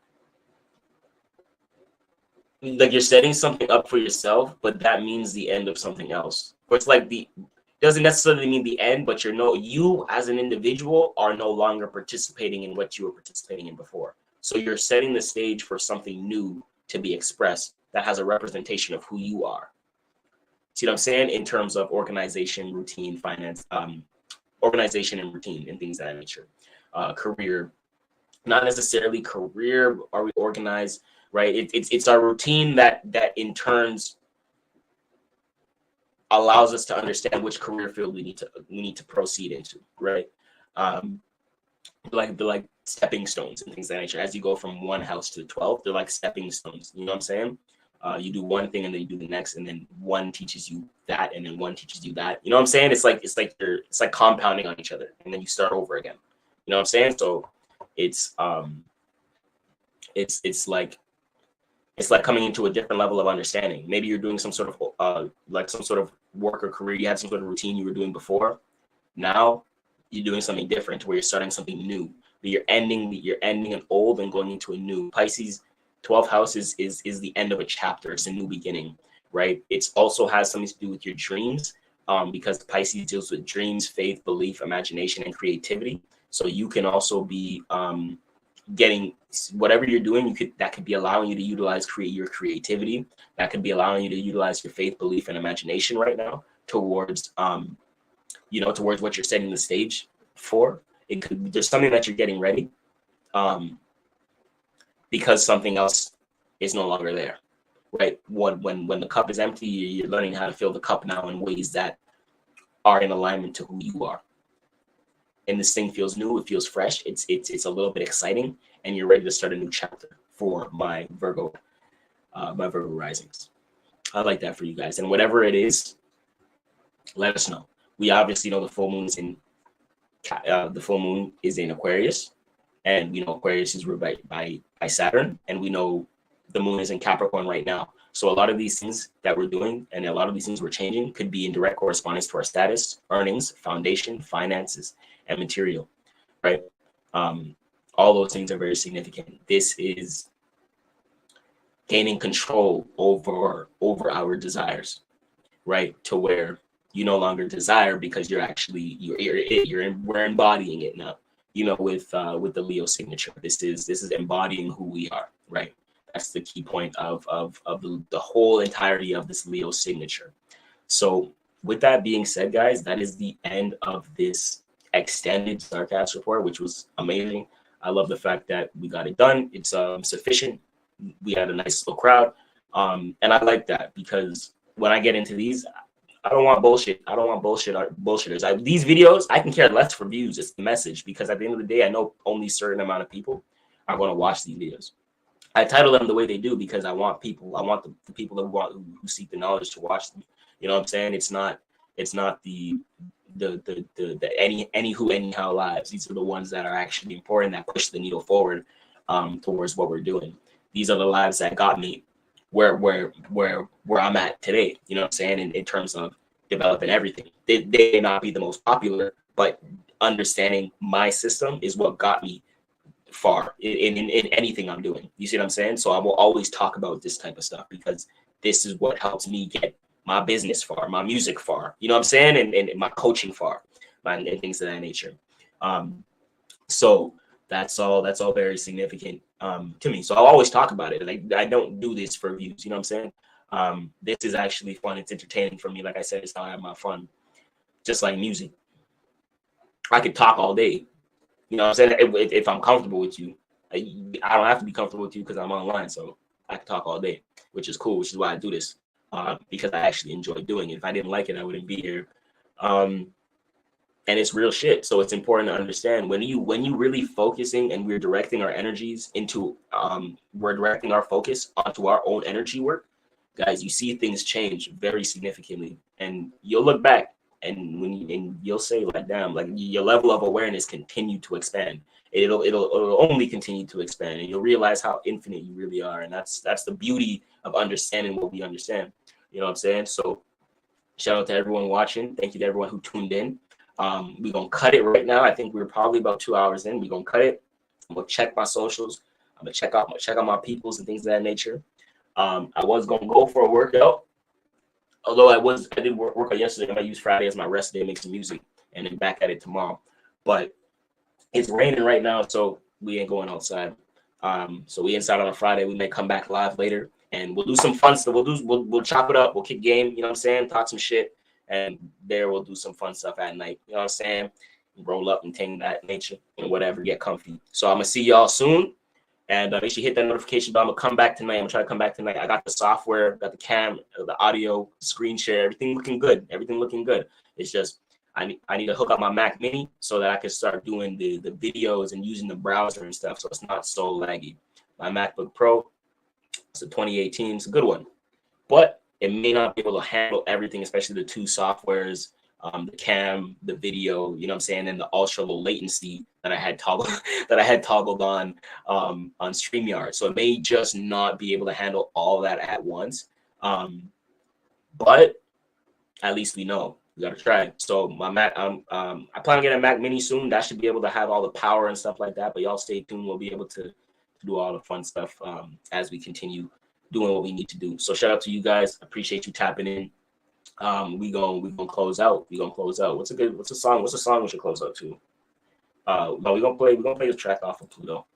like you're setting something up for yourself, but that means the end of something else. Or it's like the doesn't necessarily mean the end, but you as an individual are no longer participating in what you were participating in before. So you're setting the stage for something new to be expressed that has a representation of who you are. See what I'm saying? In terms of organization, routine, finance, organization and routine and things of that nature. Career, not necessarily career. Are we organized? Right? It's our routine that in turns allows us to understand which career field we need to proceed into, right? Like stepping stones and things of that nature. As you go from one house to 12, they're like stepping stones. You know what I'm saying? You do one thing and then you do the next, and then one teaches you that, and then one teaches you that. You know what I'm saying? It's like compounding on each other, and then you start over again. You know what I'm saying? So it's like coming into a different level of understanding. Maybe you're doing some sort of some sort of work or career. You had some sort of routine you were doing before. Now you're doing something different, where you're starting something new. But you're ending an old and going into a new. Pisces 12th house is the end of a chapter. It's a new beginning, right? It also has something to do with your dreams, because Pisces deals with dreams, faith, belief, imagination, and creativity. So you can also be getting whatever you're doing, that could be allowing you to utilize your creativity. That could be allowing you to utilize your faith, belief, and imagination right now towards towards what you're setting the stage for. There's something that you're getting ready, because something else is no longer there, right? When the cup is empty, you're learning how to fill the cup now in ways that are in alignment to who you are. And this thing feels new, it feels fresh, it's a little bit exciting, and you're ready to start a new chapter for my Virgo risings. I like that for you guys. And whatever it is, let us know. We obviously know the full moon is in Aquarius, and we know Aquarius is ruled by Saturn, and we know the moon is in Capricorn right now. So a lot of these things that we're doing and a lot of these things we're changing could be in direct correspondence to our status, earnings, foundation, finances, and material, right? All those things are very significant. This is gaining control over our desires, right? To where you no longer desire, because we're embodying it now. With the Leo signature, this is embodying who we are, right? That's the key point of the whole entirety of this Leo signature. So with that being said, guys, that is the end of this extended Starcast report, which was amazing. I love the fact that we got it done. It's sufficient. We had a nice little crowd, and I like that, because when I get into these, I don't want bullshit. I don't want bullshitters. These videos, I can care less for views. It's the message, because at the end of the day, I know only a certain amount of people are going to watch these videos. I title them the way they do because I want the people who seek the knowledge to watch them. You know what I'm saying? It's not the any who anyhow lives. These are the ones that are actually important, that push the needle forward towards what we're doing. These are the lives that got me where I'm at today. You know what I'm saying? In terms of developing everything. They may not be the most popular, but understanding my system is what got me far in anything I'm doing. You see what I'm saying? So I will always talk about this type of stuff, because this is what helps me get my business far, my music far, you know what I'm saying? And my coaching far, and things of that nature. So that's all very significant to me. So I'll always talk about it. Like, I don't do this for views, you know what I'm saying? This is actually fun. It's entertaining for me. Like I said, it's how I have my fun. Just like music. I could talk all day. You know what I'm saying? If I'm comfortable with you, I don't have to be comfortable with you because I'm online. So I can talk all day, which is cool, which is why I do this, because I actually enjoy doing it. If I didn't like it, I wouldn't be here. And it's real shit. So it's important to understand when you really focusing, and we're directing our energies into, we're directing our focus onto our own energy work, guys, you see things change very significantly. And you'll look back and you'll say like, damn, like your level of awareness continue to expand. It'll only continue to expand, and you'll realize how infinite you really are. And that's the beauty of understanding what we understand. You know what I'm saying? So shout out to everyone watching. Thank you to everyone who tuned in. We're gonna cut it right now. I think we're probably about 2 hours in. We're gonna cut it. I'm gonna check my socials. I'm gonna check out my peoples and things of that nature. I was gonna go for a workout, although I did work out yesterday. I'm gonna use Friday as my rest day, make some music, and then back at it tomorrow. But it's raining right now, so we ain't going outside. So we inside on a Friday. We may come back live later, and we'll do some fun stuff. We'll chop it up. We'll kick game. You know what I'm saying? Talk some shit, and there we'll do some fun stuff at night. You know what I'm saying? Roll up and things that nature and whatever. Get comfy. So I'm gonna see y'all soon. And make sure you hit that notification bell. I'm gonna come back tonight. I'm gonna try to come back tonight. I got the software, got the cam, the audio, screen share, everything looking good. Everything looking good. It's just I need to hook up my Mac Mini so that I can start doing the videos and using the browser and stuff, so it's not so laggy. My MacBook Pro, it's a 2018. It's a good one, but it may not be able to handle everything, especially the two softwares. The cam, the video, you know what I'm saying, and the ultra low latency that I had toggled on StreamYard. So it may just not be able to handle all that at once. But at least we know. We gotta try. So my Mac, I plan on getting a Mac Mini soon. That should be able to have all the power and stuff like that. But y'all stay tuned. We'll be able to do all the fun stuff as we continue doing what we need to do. So shout out to you guys. Appreciate you tapping in. We gonna close out. What's a song we should close out to? No, we're gonna play the track off of Pluto.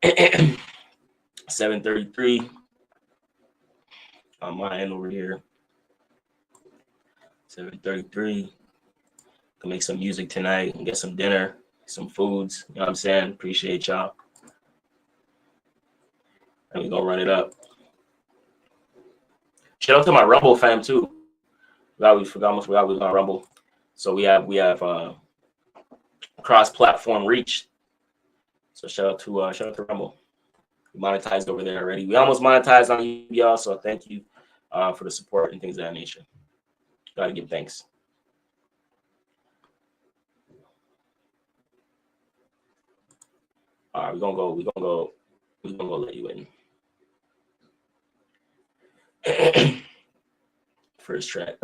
7:33 on my end over here. 7:33. Can make some music tonight and get some dinner, some foods. You know what I'm saying? Appreciate y'all. And we gonna run it up. Shout out to my Rumble fam too. We forgot we was on Rumble. So we have cross-platform reach. So shout out to Rumble. We monetized over there already. We almost monetized on y'all, so thank you for the support and things of that nature. Gotta give thanks. All right, we're gonna go let you in. First track.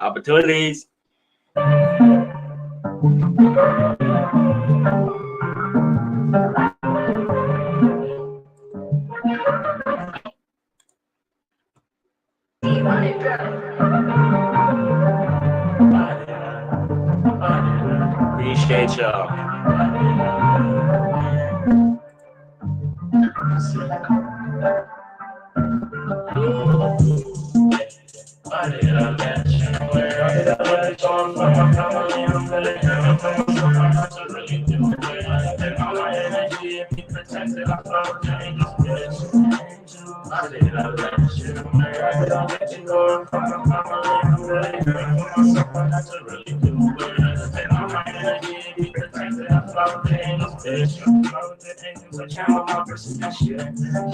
Opportunities. Appreciate y'all.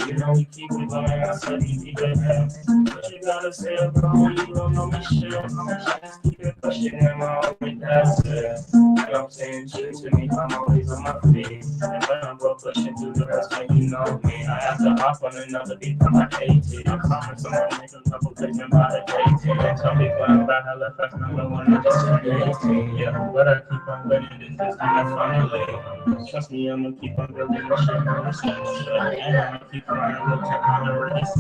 You know we keep it going, I said you but you gotta say it, bro, you don't know me shit. Just keep it pushing and I always pass it. I'm saying shit to me, I'm always on my feet. And when I'm broke pushing through the rest, man, you know me. I have to hop on another beat from my 18. I'm talking to my niggas, couple plays and by the 18. Tell me what I'm about, hella fast, number one, I just turned 18. Yeah, but I keep on winning, this is kind of finally. Trust me, I'm gonna keep on building this shit, and I'm gonna keep on looking on the rest.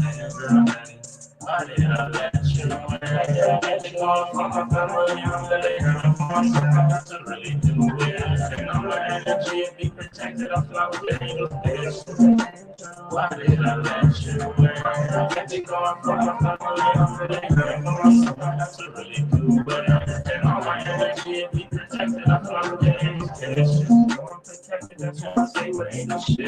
I did not let you know when I get you off from my family. I'm letting her on, so I have to really do it. And all my energy be protected. I'm not getting the fish. Why did I let you know when I get you off from my family? I'm letting her on, so I have to really do it. And all my energy be protected. I'm not getting the fish. I'm protected, that's why I say what ain't no shit. I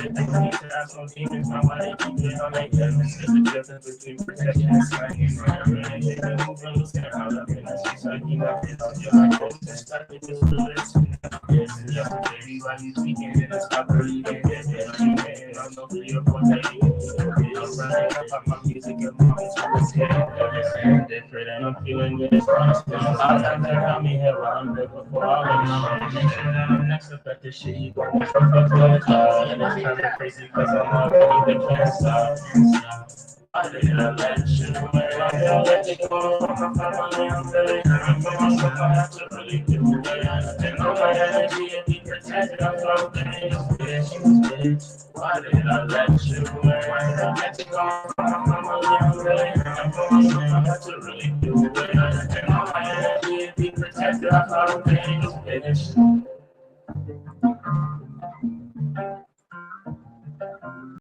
need to ask no demons, nobody keep it on their head. It's the difference between protection and slanging. I'm really taking moves and losing out up in the streets. Like you know, I go to start with this religion. Yes, and yeah, everybody's speaking, and it's not really getting it. your forte. I'm running up on my music and moments from the scale. Everything different and I'm feeling good. I'll have to help me here while I'm good before all of this shit. Make sure that I'm next up at this shit. You gon' get from the club. And it's kinda crazy cause I'm already the can't stop. I didn't let you away. I didn't let you go from my family. I'm really hurting for myself. I have to really do it. And all my energy and be protected. I felt things, bitch. Why did I let you away? Why did I let you go from my family? I'm really hurting for myself. I have to really do it. And all my energy and be protected. I felt things, bitch.